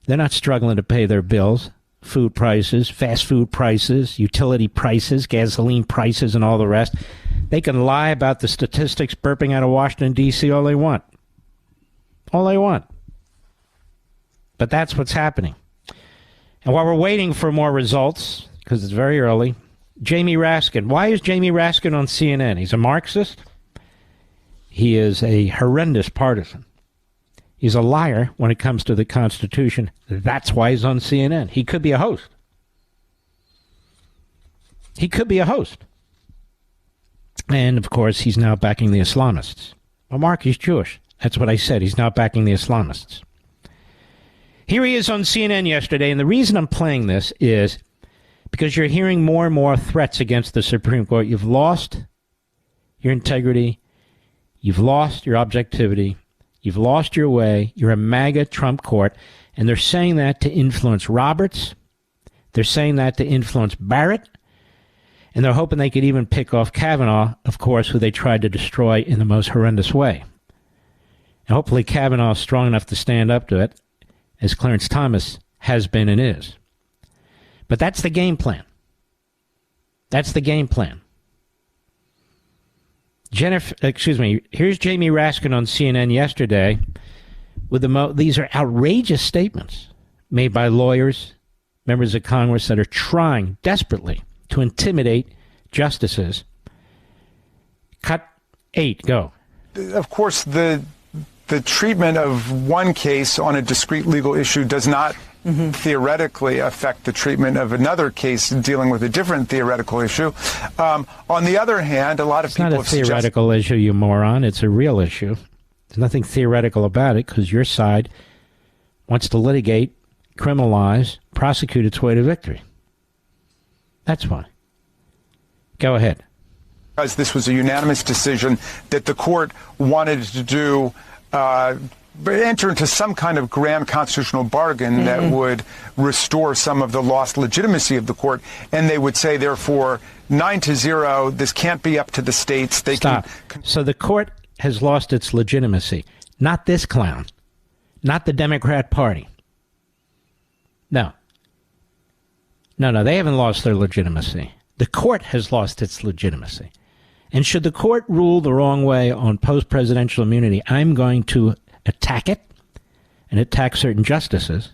They're not struggling to pay their bills. Food prices, fast food prices, utility prices, gasoline prices, and all the rest. They can lie about the statistics burping out of Washington, D.C. all they want. All they want. But that's what's happening. And while we're waiting for more results, because it's very early, Jamie Raskin. Why is Jamie Raskin on CNN? He's a Marxist. He is a horrendous partisan. He's a liar when it comes to the Constitution. That's why he's on CNN. He could be a host. He could be a host. And, of course, he's now backing the Islamists. Well, Mark, he's Jewish. That's what I said. He's now backing the Islamists. Here he is on CNN yesterday, and the reason I'm playing this is because you're hearing more and more threats against the Supreme Court. You've lost your integrity. You've lost your objectivity. You've lost your way. You're a MAGA Trump court. And they're saying that to influence Roberts. They're saying that to influence Barrett. And they're hoping they could even pick off Kavanaugh, of course, who they tried to destroy in the most horrendous way. And hopefully Kavanaugh is strong enough to stand up to it, as Clarence Thomas has been and is. But that's the game plan. That's the game plan. Here's Jamie Raskin on CNN yesterday with these are outrageous statements made by lawyers, members of Congress that are trying desperately to intimidate justices. Cut 8, go. Of course, the treatment of one case on a discrete legal issue does not theoretically affect the treatment of another case dealing with a different theoretical issue. On the other hand, a lot of people have suggested... It's not a theoretical issue, you moron. It's a real issue. There's nothing theoretical about it because your side wants to litigate, criminalize, prosecute its way to victory. That's why. Go ahead. Because this was a unanimous decision that the court wanted to do... enter into some kind of grand constitutional bargain that would restore some of the lost legitimacy of the court. And they would say, therefore, 9-0, this can't be up to the states. They Stop. So the court has lost its legitimacy. Not this clown. Not the Democrat Party. No. No, they haven't lost their legitimacy. The court has lost its legitimacy. And should the court rule the wrong way on post-presidential immunity, I'm going to attack it and attack certain justices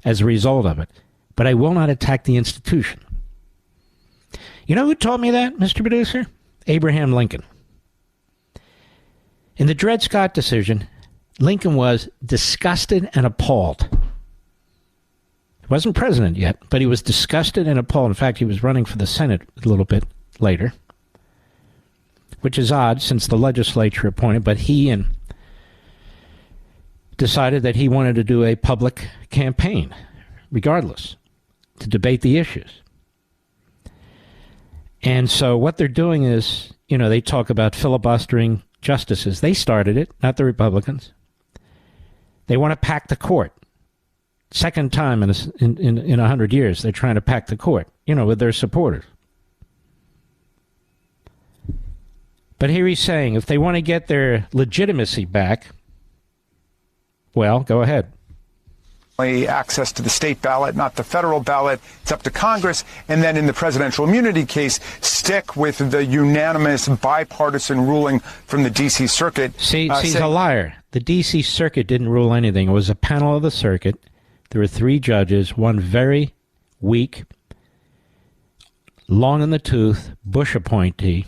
as a result of it. But I will not attack the institution. You know who taught me that, Mr. Producer? Abraham Lincoln. In the Dred Scott decision, Lincoln was disgusted and appalled. He wasn't president yet, but he was disgusted and appalled. In fact, he was running for the Senate a little bit later, which is odd since the legislature appointed, but he decided that he wanted to do a public campaign, regardless, to debate the issues. And so what they're doing is, they talk about filibustering justices. They started it, not the Republicans. They want to pack the court. Second time in 100 years, they're trying to pack the court, with their supporters. But here he's saying if they want to get their legitimacy back, well, go ahead. Access to the state ballot, not the federal ballot. It's up to Congress. And then in the presidential immunity case, stick with the unanimous bipartisan ruling from the D.C. Circuit. He's a liar. The D.C. Circuit didn't rule anything. It was a panel of the circuit. There were 3 judges, one very weak, long in the tooth, Bush appointee,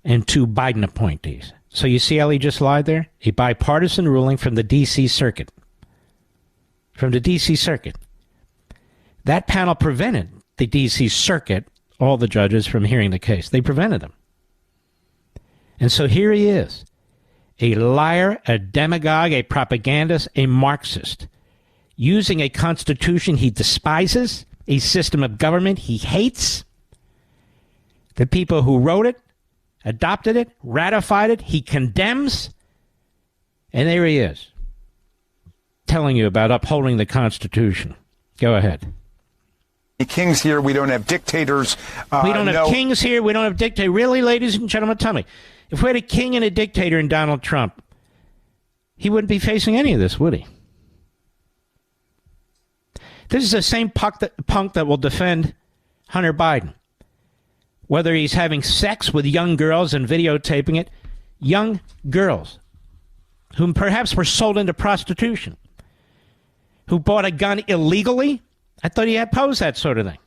and 2 Biden appointees. So you see how he just lied there? A bipartisan ruling from the D.C. Circuit. From the D.C. Circuit. That panel prevented the D.C. Circuit, all the judges, from hearing the case. They prevented them. And so here he is. a liar, a demagogue, a propagandist, a Marxist, using a constitution he despises, a system of government he hates. The people who wrote it, adopted it, ratified it, he condemns. And there he is, telling you about upholding the Constitution. Go ahead. Kings here. We don't have dictators. We don't have kings here. We don't have dictators. Really, ladies and gentlemen, tell me. If we had a king and a dictator in Donald Trump, he wouldn't be facing any of this, would he? This is the same punk that will defend Hunter Biden. Whether he's having sex with young girls and videotaping it, young girls whom perhaps were sold into prostitution, who bought a gun illegally. I thought he opposed that sort of thing.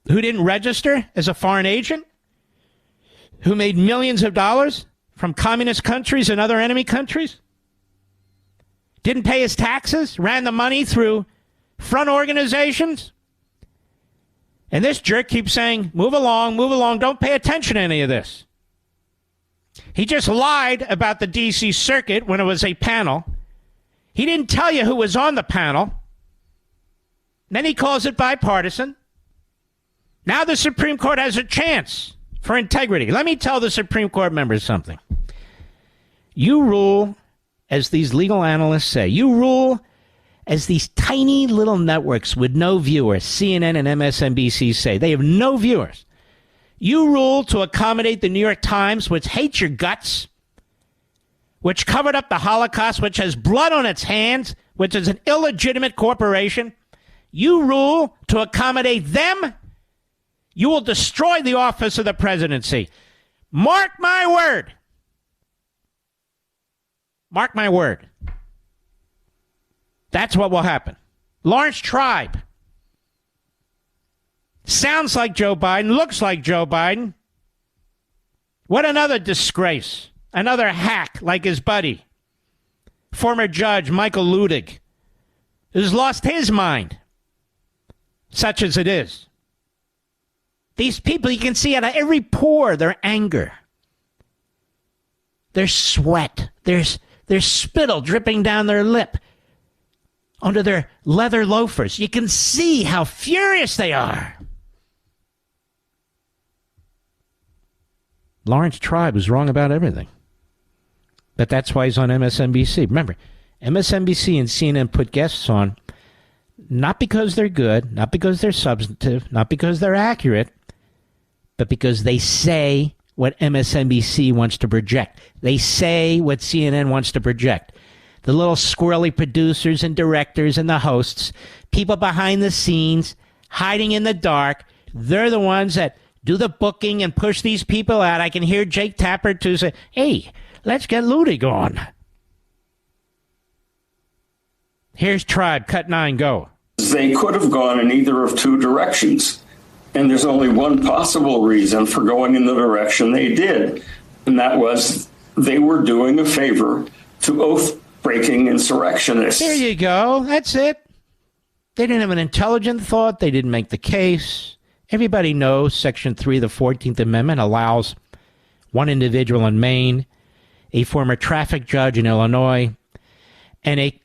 Who didn't register as a foreign agent, who made millions of dollars from communist countries and other enemy countries, didn't pay his taxes, ran the money through front organizations. And this jerk keeps saying, move along, don't pay attention to any of this. He just lied about the D.C. Circuit when it was a panel. He didn't tell you who was on the panel. Then he calls it bipartisan. Now the Supreme Court has a chance for integrity. Let me tell the Supreme Court members something. You rule, as these legal analysts say, you rule as these tiny little networks with no viewers, CNN and MSNBC say. They have no viewers. You rule to accommodate the New York Times, which hates your guts, which covered up the Holocaust, which has blood on its hands, which is an illegitimate corporation. You rule to accommodate them. You will destroy the office of the presidency. Mark my word. Mark my word. That's what will happen. Lawrence Tribe sounds like Joe Biden, looks like Joe Biden. What another disgrace. Another hack like his buddy, former judge Michael Ludig, who's lost his mind, such as it is. These people, you can see out of every pore their anger, their sweat, their spittle dripping down their lip under their leather loafers. You can see how furious they are. Lawrence Tribe was wrong about everything. But that's why he's on MSNBC. Remember, MSNBC and CNN put guests on not because they're good, not because they're substantive, not because they're accurate, but because they say what MSNBC wants to project. They say what CNN wants to project. The little squirrely producers and directors and the hosts, people behind the scenes, hiding in the dark, they're the ones that do the booking and push these people out. I can hear Jake Tapper to say, hey, let's get Ludig on. Here's Tribe, cut 9, go. They could have gone in either of two directions. And there's only one possible reason for going in the direction they did. And that was they were doing a favor to oath-breaking insurrectionists. There you go. That's it. They didn't have an intelligent thought. They didn't make the case. Everybody knows Section 3 of the 14th Amendment allows one individual in Maine, a former traffic judge in Illinois, and a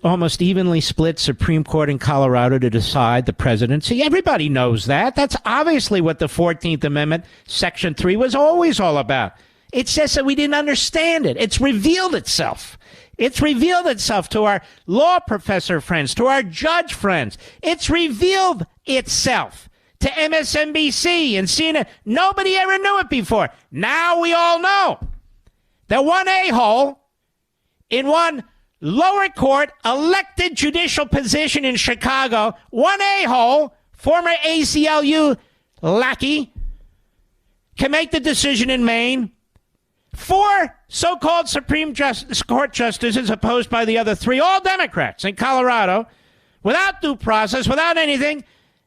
almost evenly split Supreme Court in Colorado to decide the presidency. Everybody knows that. That's obviously what the 14th Amendment, Section 3, was always all about. It's just that we didn't understand it. It's revealed itself. It's revealed itself to our law professor friends, to our judge friends. It's revealed itself to MSNBC and CNN. Nobody ever knew it before. Now we all know. The one a-hole in one lower court elected judicial position in Chicago, one a-hole, former ACLU lackey, can make the decision in Maine. 4 so-called Supreme Court justices opposed by the other 3, all Democrats in Colorado, without due process, without anything.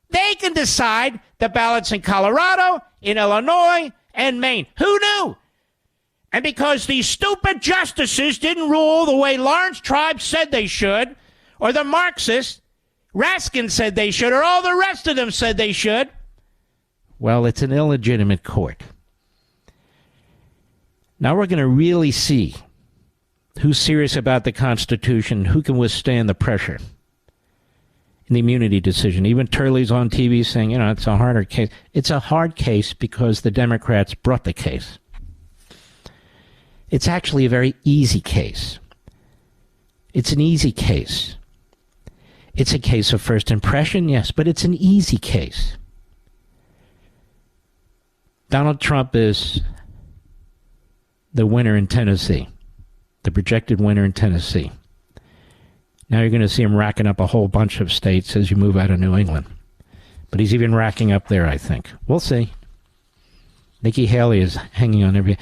They can decide the ballots in Colorado, in Illinois, and Maine. Who knew? And because these stupid justices didn't rule the way Lawrence Tribe said they should, or the Marxists, Raskin said they should, or all the rest of them said they should, well, it's an illegitimate court. Now we're going to really see who's serious about the Constitution, who can withstand the pressure in the immunity decision. Even Turley's on TV saying, it's a harder case. It's a hard case because the Democrats brought the case. It's actually a very easy case. It's an easy case. It's a case of first impression, yes, but it's an easy case. Donald Trump is the winner in Tennessee, the projected winner in Tennessee. Now you're going to see him racking up a whole bunch of states as you move out of New England. But he's even racking up there, I think. We'll see. Nikki Haley is hanging on every...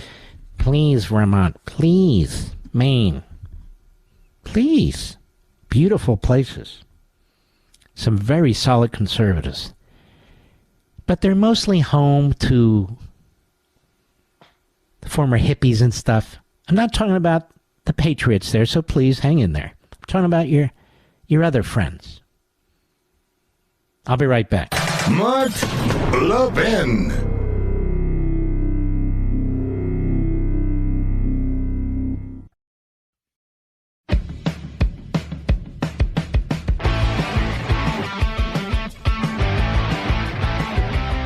Please, Vermont. Please, Maine. Please. Beautiful places. Some very solid conservatives. But they're mostly home to the former hippies and stuff. I'm not talking about the patriots there, so please hang in there. I'm talking about your other friends. I'll be right back. Mark Levin.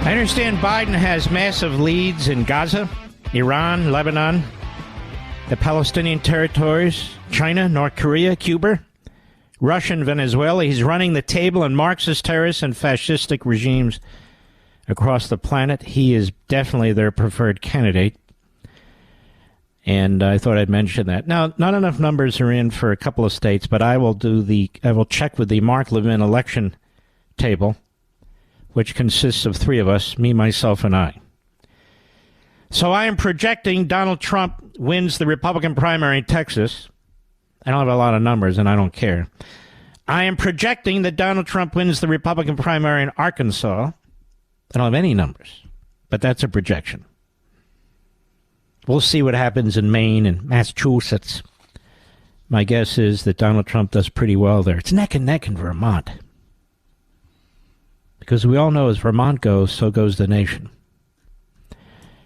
I understand Biden has massive leads in Gaza, Iran, Lebanon, the Palestinian territories, China, North Korea, Cuba, Russia, and Venezuela. He's running the table on Marxist terrorists and fascistic regimes across the planet. He is definitely their preferred candidate. And I thought I'd mention that. Now, not enough numbers are in for a couple of states, but I will check with the Mark Levin election table, which consists of three of us, me, myself, and I. So I am projecting Donald Trump wins the Republican primary in Texas. I don't have a lot of numbers, and I don't care. I am projecting that Donald Trump wins the Republican primary in Arkansas. I don't have any numbers, but that's a projection. We'll see what happens in Maine and Massachusetts. My guess is that Donald Trump does pretty well there. It's neck and neck in Vermont. Because we all know as Vermont goes, so goes the nation.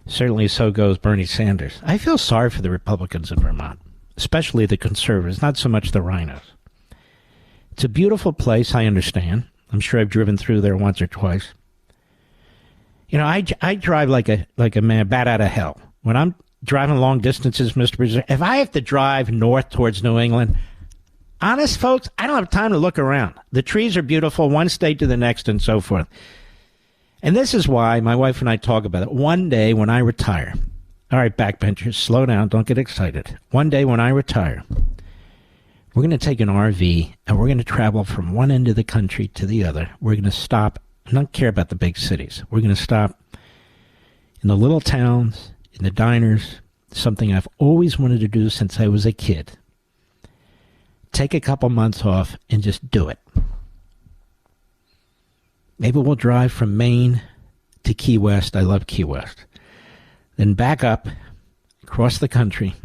Certainly so goes Bernie Sanders. I feel sorry for the Republicans in Vermont, especially the conservatives, not so much the rhinos. It's a beautiful place, I understand. I'm sure I've driven through there once or twice. I drive like a man bat out of hell. When I'm driving long distances, Mr. President, if I have to drive north towards New England, honest, folks, I don't have time to look around. The trees are beautiful, one state to the next, and so forth. And this is why my wife and I talk about it. One day when I retire, all right, backbenchers, slow down, don't get excited. One day when I retire, we're going to take an RV, and we're going to travel from one end of the country to the other. We're going to stop, I don't care about the big cities. We're going to stop in the little towns, in the diners, something I've always wanted to do since I was a kid. Take a couple months off and just do it. Maybe we'll drive from Maine to Key West. I love Key West. Then back up, across the country,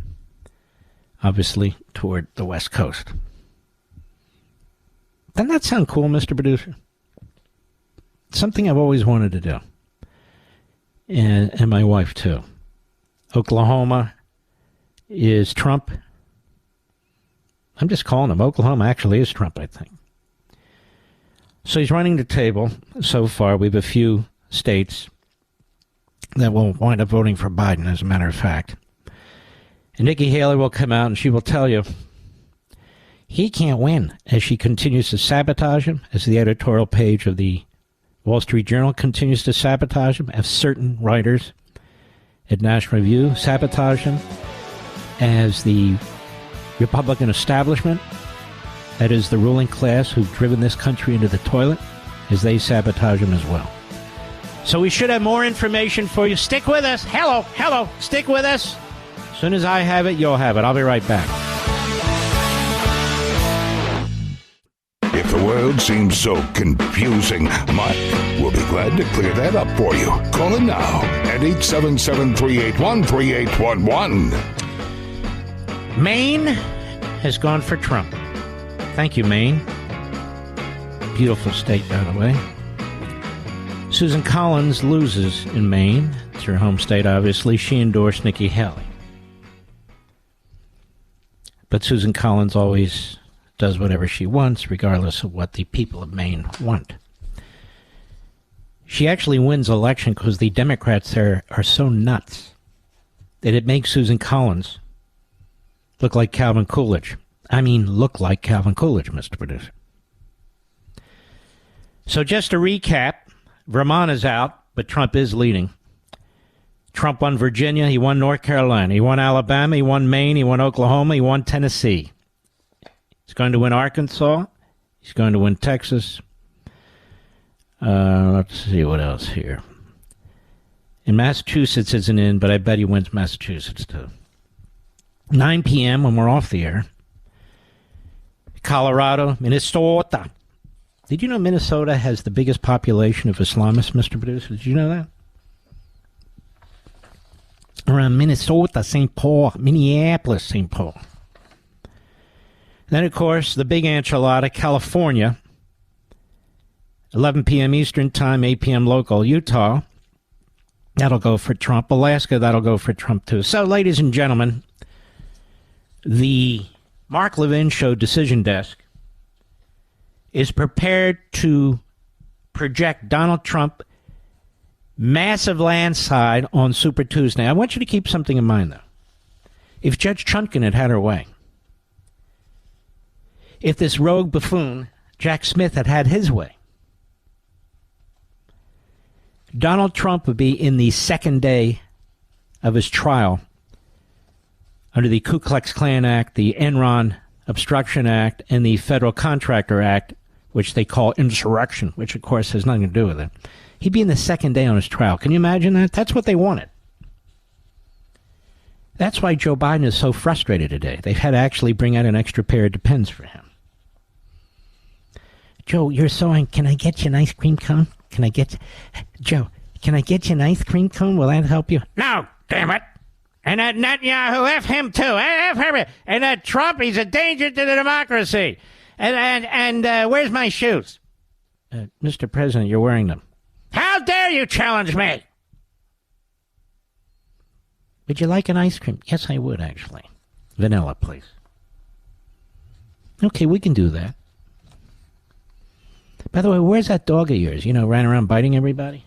obviously toward the West Coast. Doesn't that sound cool, Mr. Producer? Something I've always wanted to do. And my wife, too. Oklahoma is Trump. I'm just calling him. Oklahoma actually is Trump, I think. So he's running the table. So far, we have a few states that will wind up voting for Biden, as a matter of fact. And Nikki Haley will come out and she will tell you he can't win, as she continues to sabotage him, as the editorial page of the Wall Street Journal continues to sabotage him, as certain writers at National Review sabotage him, as the Republican establishment, that is the ruling class who've driven this country into the toilet, as they sabotage him as well. So we should have more information for you. Stick with us. Hello, stick with us. As soon as I have it, you'll have it. I'll be right back. If the world seems so confusing, Mark will be glad to clear that up for you. Call him now at 877-381-3811. Maine has gone for Trump. Thank you, Maine. Beautiful state, by the way. Susan Collins loses in Maine. It's her home state, obviously. She endorsed Nikki Haley. But Susan Collins always does whatever she wants, regardless of what the people of Maine want. She actually wins election because the Democrats there are so nuts that it makes Susan Collins look like Calvin Coolidge. I mean, look like Calvin Coolidge, Mr. Producer. So just to recap, Vermont is out, but Trump is leading. Trump won Virginia, he won North Carolina, he won Alabama, he won Maine, he won Oklahoma, he won Tennessee. He's going to win Arkansas, he's going to win Texas. Let's see what else here. In Massachusetts isn't in, but I bet he wins Massachusetts too. 9 p.m. when we're off the air. Colorado, Minnesota. Did you know Minnesota has the biggest population of Islamists, Mr. Producer? Did you know that? Around Minnesota, St. Paul, Minneapolis, St. Paul. Then, of course, the big enchilada, California. 11 p.m. Eastern Time, 8 p.m. local, Utah. That'll go for Trump. Alaska, that'll go for Trump, too. So, ladies and gentlemen, the Mark Levin Show Decision Desk is prepared to project Donald Trump massive landslide on Super Tuesday. I want you to keep something in mind, though. If Judge Chutkan had had her way, if this rogue buffoon, Jack Smith, had had his way, Donald Trump would be in the second day of his trial under the Ku Klux Klan Act, the Enron Obstruction Act, and the Federal Contractor Act, which they call insurrection, which, of course, has nothing to do with it. He'd be in the second day on his trial. Can you imagine that? That's what they wanted. That's why Joe Biden is so frustrated today. They've had to actually bring out an extra pair of Depends for him. Joe, you're so angry. Can I get you an ice cream cone? Joe, can I get you an ice cream cone? Will that help you? No, damn it. And that Netanyahu, F him too. F him. And that Trump, he's a danger to the democracy. And where's my shoes? Mr. President, you're wearing them. How dare you challenge me? Would you like an ice cream? Yes, I would, actually. Vanilla, please. Okay, we can do that. By the way, where's that dog of yours? You know, ran around biting everybody?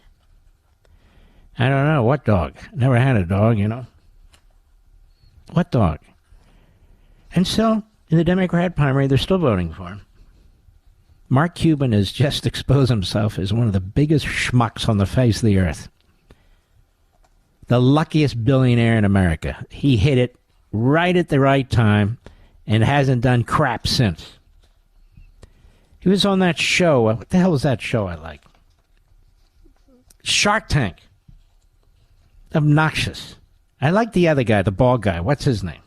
I don't know. What dog? Never had a dog, you know. What dog? And so, in the Democrat primary, they're still voting for him. Mark Cuban has just exposed himself as one of the biggest schmucks on the face of the earth. The luckiest billionaire in America. He hit it right at the right time and hasn't done crap since. He was on that show. What the hell was that show I like? Shark Tank. Obnoxious. I like the other guy, the bald guy. What's his name?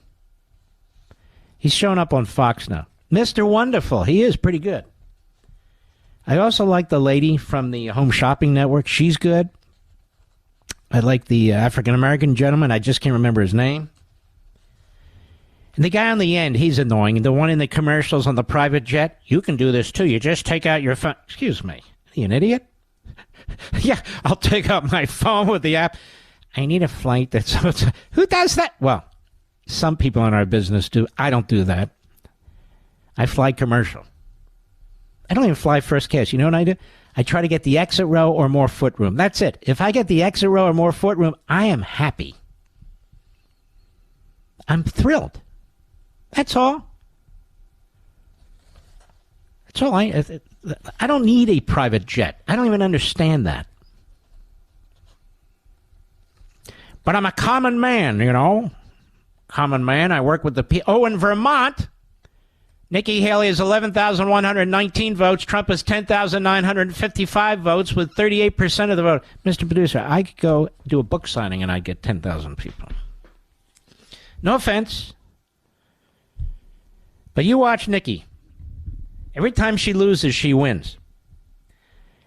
He's showing up on Fox now. Mr. Wonderful. He is pretty good. I also like the lady from the Home Shopping Network. She's good. I like the African-American gentleman. I just can't remember his name. And the guy on the end, he's annoying. The one in the commercials on the private jet, you can do this too. You just take out your phone. Excuse me. Are you an idiot? Yeah, I'll take out my phone with the app. I need a flight that's... Who does that? Well, some people in our business do. I don't do that. I fly commercial. I don't even fly first class. You know what I do? I try to get the exit row or more footroom. That's it. If I get the exit row or more footroom, I am happy. I'm thrilled. That's all. That's all. I don't need a private jet. I don't even understand that. But I'm a common man, you know. Common man. I work with the people. Oh, in Vermont, Nikki Haley has 11,119 votes. Trump has 10,955 votes with 38% of the vote. Mr. Producer, I could go do a book signing and I'd get 10,000 people. No offense. But you watch Nikki. Every time she loses, she wins.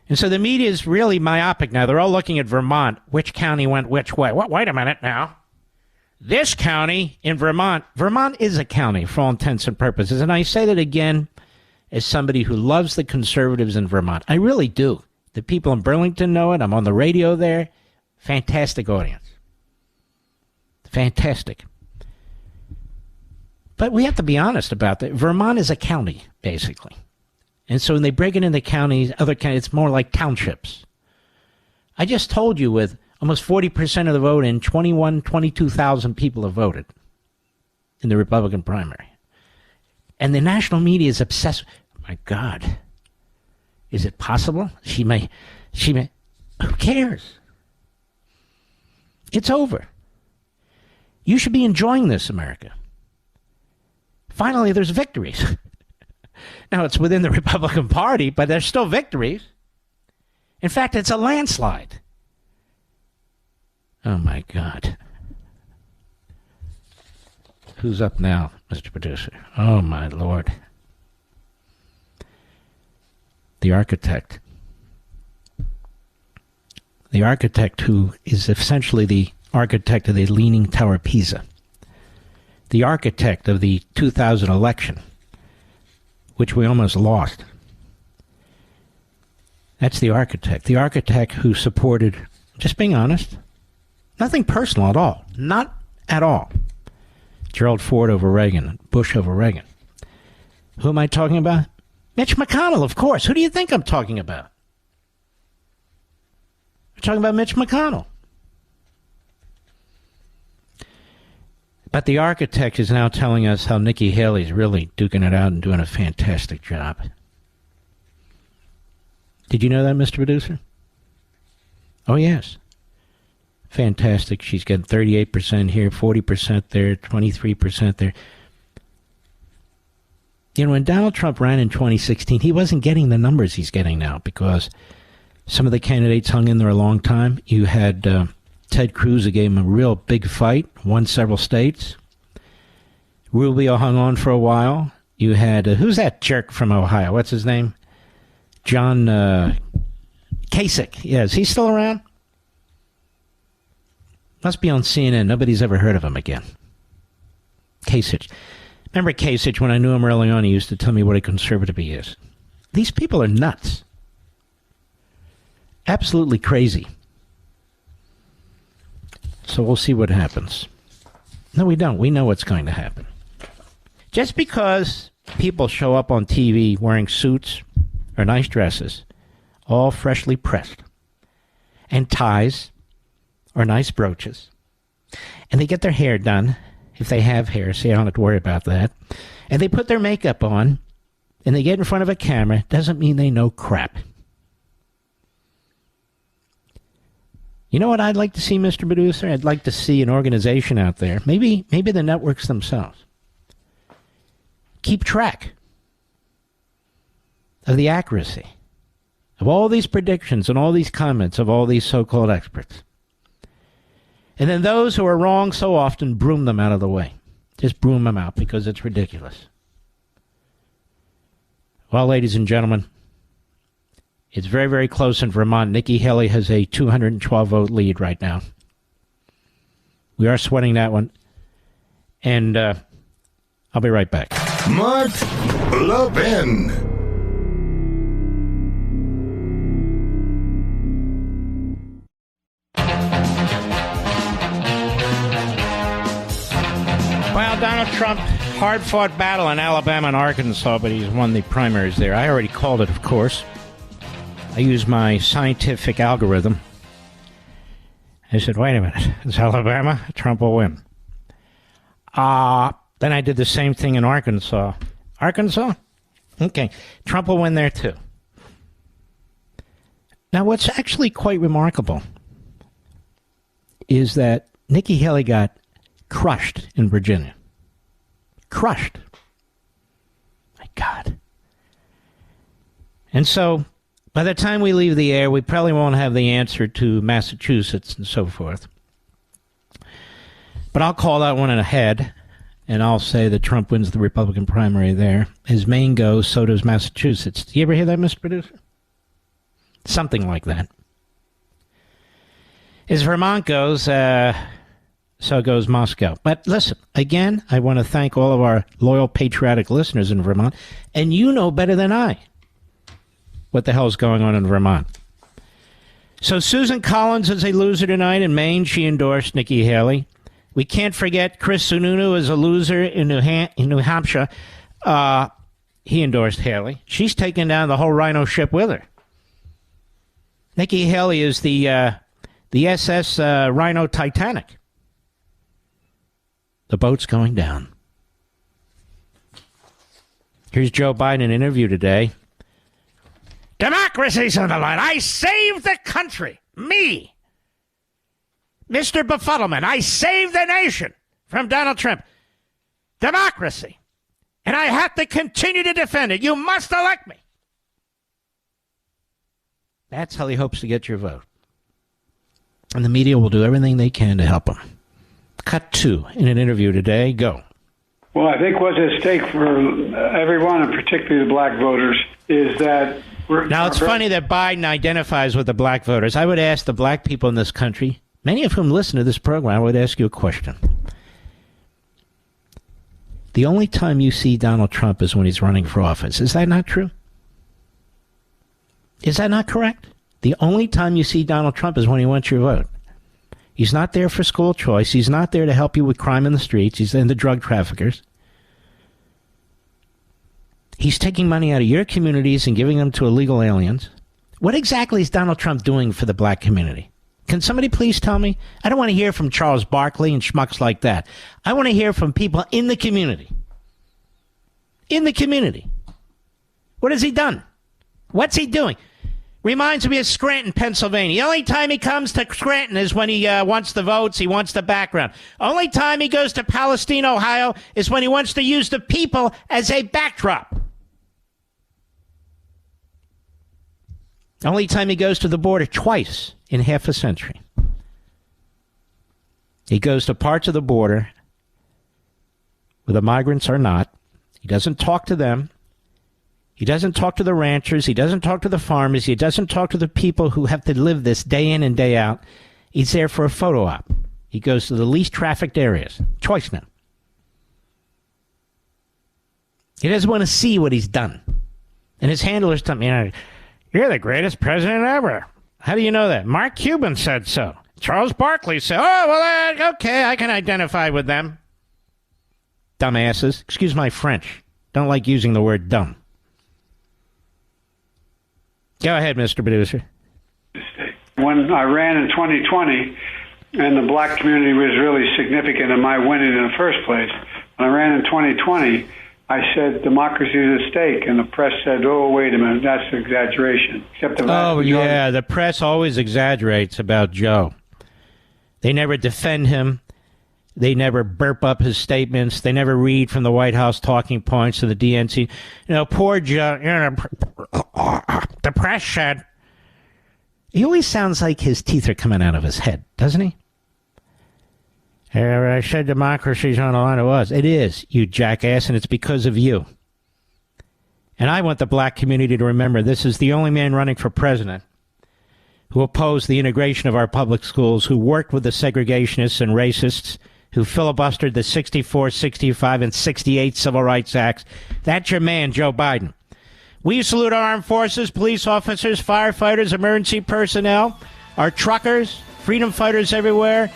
And so the media is really myopic now. They're all looking at Vermont. Which county went which way? What? Wait a minute now. This county in Vermont is a county for all intents and purposes. And I say that again as somebody who loves the conservatives in Vermont. I really do. The people in Burlington know it. I'm on the radio there. Fantastic audience. Fantastic. But we have to be honest about that. Vermont is a county, basically. And so when they break it into counties, other counties, it's more like townships. I just told you with almost 40% of the vote in, 22,000 people have voted in the Republican primary. And the national media is obsessed. My God. Is it possible? She may. Who cares? It's over. You should be enjoying this, America. Finally, there's victories. Now, it's within the Republican Party, but there's still victories. In fact, it's a landslide. Oh, my God. Who's up now, Mr. Producer? Oh, my Lord. The architect. The architect who is essentially the architect of the Leaning Tower of Pisa. The architect of the 2000 election, which we almost lost. That's the architect. The architect who supported, just being honest, nothing personal at all. Not at all. Gerald Ford over Reagan, Bush over Reagan. Who am I talking about? Mitch McConnell, of course. Who do you think I'm talking about? I'm talking about Mitch McConnell. But the architect is now telling us how Nikki Haley's really duking it out and doing a fantastic job. Did you know that, Mr. Producer? Oh, yes. Fantastic. She's getting 38% here, 40% there, 23% there. You know, when Donald Trump ran in 2016, he wasn't getting the numbers he's getting now because some of the candidates hung in there a long time. You had Ted Cruz, who gave him a real big fight, won several states. Rubio hung on for a while. You had, who's that jerk from Ohio? What's his name? John Kasich. Yeah, is he still around? Must be on CNN. Nobody's ever heard of him again. Kasich. Remember Kasich, when I knew him early on, he used to tell me what a conservative he is. These people are nuts. Absolutely crazy. So we'll see what happens. No, we don't. We know what's going to happen. Just because people show up on TV wearing suits or nice dresses, all freshly pressed, and ties or nice brooches, and they get their hair done, if they have hair, so you don't have to worry about that, and they put their makeup on, and they get in front of a camera, doesn't mean they know crap. You know what I'd like to see, Mr. Producer? I'd like to see an organization out there, maybe the networks themselves, keep track of the accuracy of all these predictions and all these comments of all these so-called experts. And then those who are wrong so often, broom them out of the way. Just broom them out because it's ridiculous. Well, ladies and gentlemen, it's very, very close in Vermont. Nikki Haley has a 212-vote lead right now. We are sweating that one. And I'll be right back. Mark Levin. Well, Donald Trump, hard-fought battle in Alabama and Arkansas, but he's won the primaries there. I already called it, of course. I used my scientific algorithm. I said, wait a minute, it's Alabama, Trump will win. Then I did the same thing in Arkansas. Arkansas? Okay, Trump will win there too. Now, what's actually quite remarkable is that Nikki Haley got crushed in Virginia. Crushed. My God. And so, by the time we leave the air, we probably won't have the answer to Massachusetts and so forth. But I'll call that one ahead, and I'll say that Trump wins the Republican primary there. As Maine goes, so does Massachusetts. Do you ever hear that, Mr. Producer? Something like that. As Vermont goes, so goes Moscow. But listen, again, I want to thank all of our loyal, patriotic listeners in Vermont, and you know better than I what the hell's going on in Vermont. So Susan Collins is a loser tonight in Maine. She endorsed Nikki Haley. We can't forget Chris Sununu is a loser in New Hampshire. He endorsed Haley. She's taken down the whole Rhino ship with her. Nikki Haley is the SS Rhino Titanic. The boat's going down. Here's Joe Biden in an interview today. Democracy's on the line. I saved the country. Me. Mr. Befuddlement. I saved the nation from Donald Trump. Democracy. And I have to continue to defend it. You must elect me. That's how he hopes to get your vote. And the media will do everything they can to help him. Cut 2 in an interview today. Go. Well, I think what's at stake for everyone, and particularly the black voters, is that... Now, it's funny that Biden identifies with the black voters. I would ask the black people in this country, many of whom listen to this program, I would ask you a question. The only time you see Donald Trump is when he's running for office. Is that not true? Is that not correct? The only time you see Donald Trump is when he wants your vote. He's not there for school choice. He's not there to help you with crime in the streets. He's in the drug traffickers. He's taking money out of your communities and giving them to illegal aliens. What exactly is Donald Trump doing for the black community? Can somebody please tell me? I don't want to hear from Charles Barkley and schmucks like that. I want to hear from people in the community. In the community. What has he done? What's he doing? Reminds me of Scranton, Pennsylvania. The only time he comes to Scranton is when he wants the votes, he wants the background. Only time he goes to Palestine, Ohio, is when he wants to use the people as a backdrop. Only time he goes to the border twice in half a century. He goes to parts of the border where the migrants are not. He doesn't talk to them. He doesn't talk to the ranchers. He doesn't talk to the farmers. He doesn't talk to the people who have to live this day in and day out. He's there for a photo op. He goes to the least trafficked areas. Twice now. He doesn't want to see what he's done. And his handlers tell me, you're the greatest president ever. How do you know that? Mark Cuban said so. Charles Barkley said, okay, I can identify with them. Dumbasses. Excuse my French. Don't like using the word dumb. Go ahead, Mr. Producer. When I ran in 2020, and the black community was really significant in my winning in the first place, when I ran in 2020, I said democracy is at stake, and the press said, oh, wait a minute, that's an exaggeration. Except the press always exaggerates about Joe. They never defend him. They never burp up his statements. They never read from the White House talking points to the DNC. Poor Joe. The press said. He always sounds like his teeth are coming out of his head, doesn't he? I said democracy's on the line. It was. It is, you jackass, and it's because of you. And I want the black community to remember this is the only man running for president who opposed the integration of our public schools, who worked with the segregationists and racists, who filibustered the 64, 65, and 68 Civil Rights Acts. That's your man, Joe Biden. We salute our armed forces, police officers, firefighters, emergency personnel, our truckers, freedom fighters everywhere,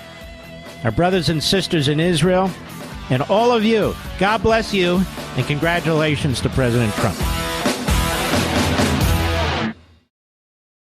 our brothers and sisters in Israel, and all of you. God bless you, and congratulations to President Trump.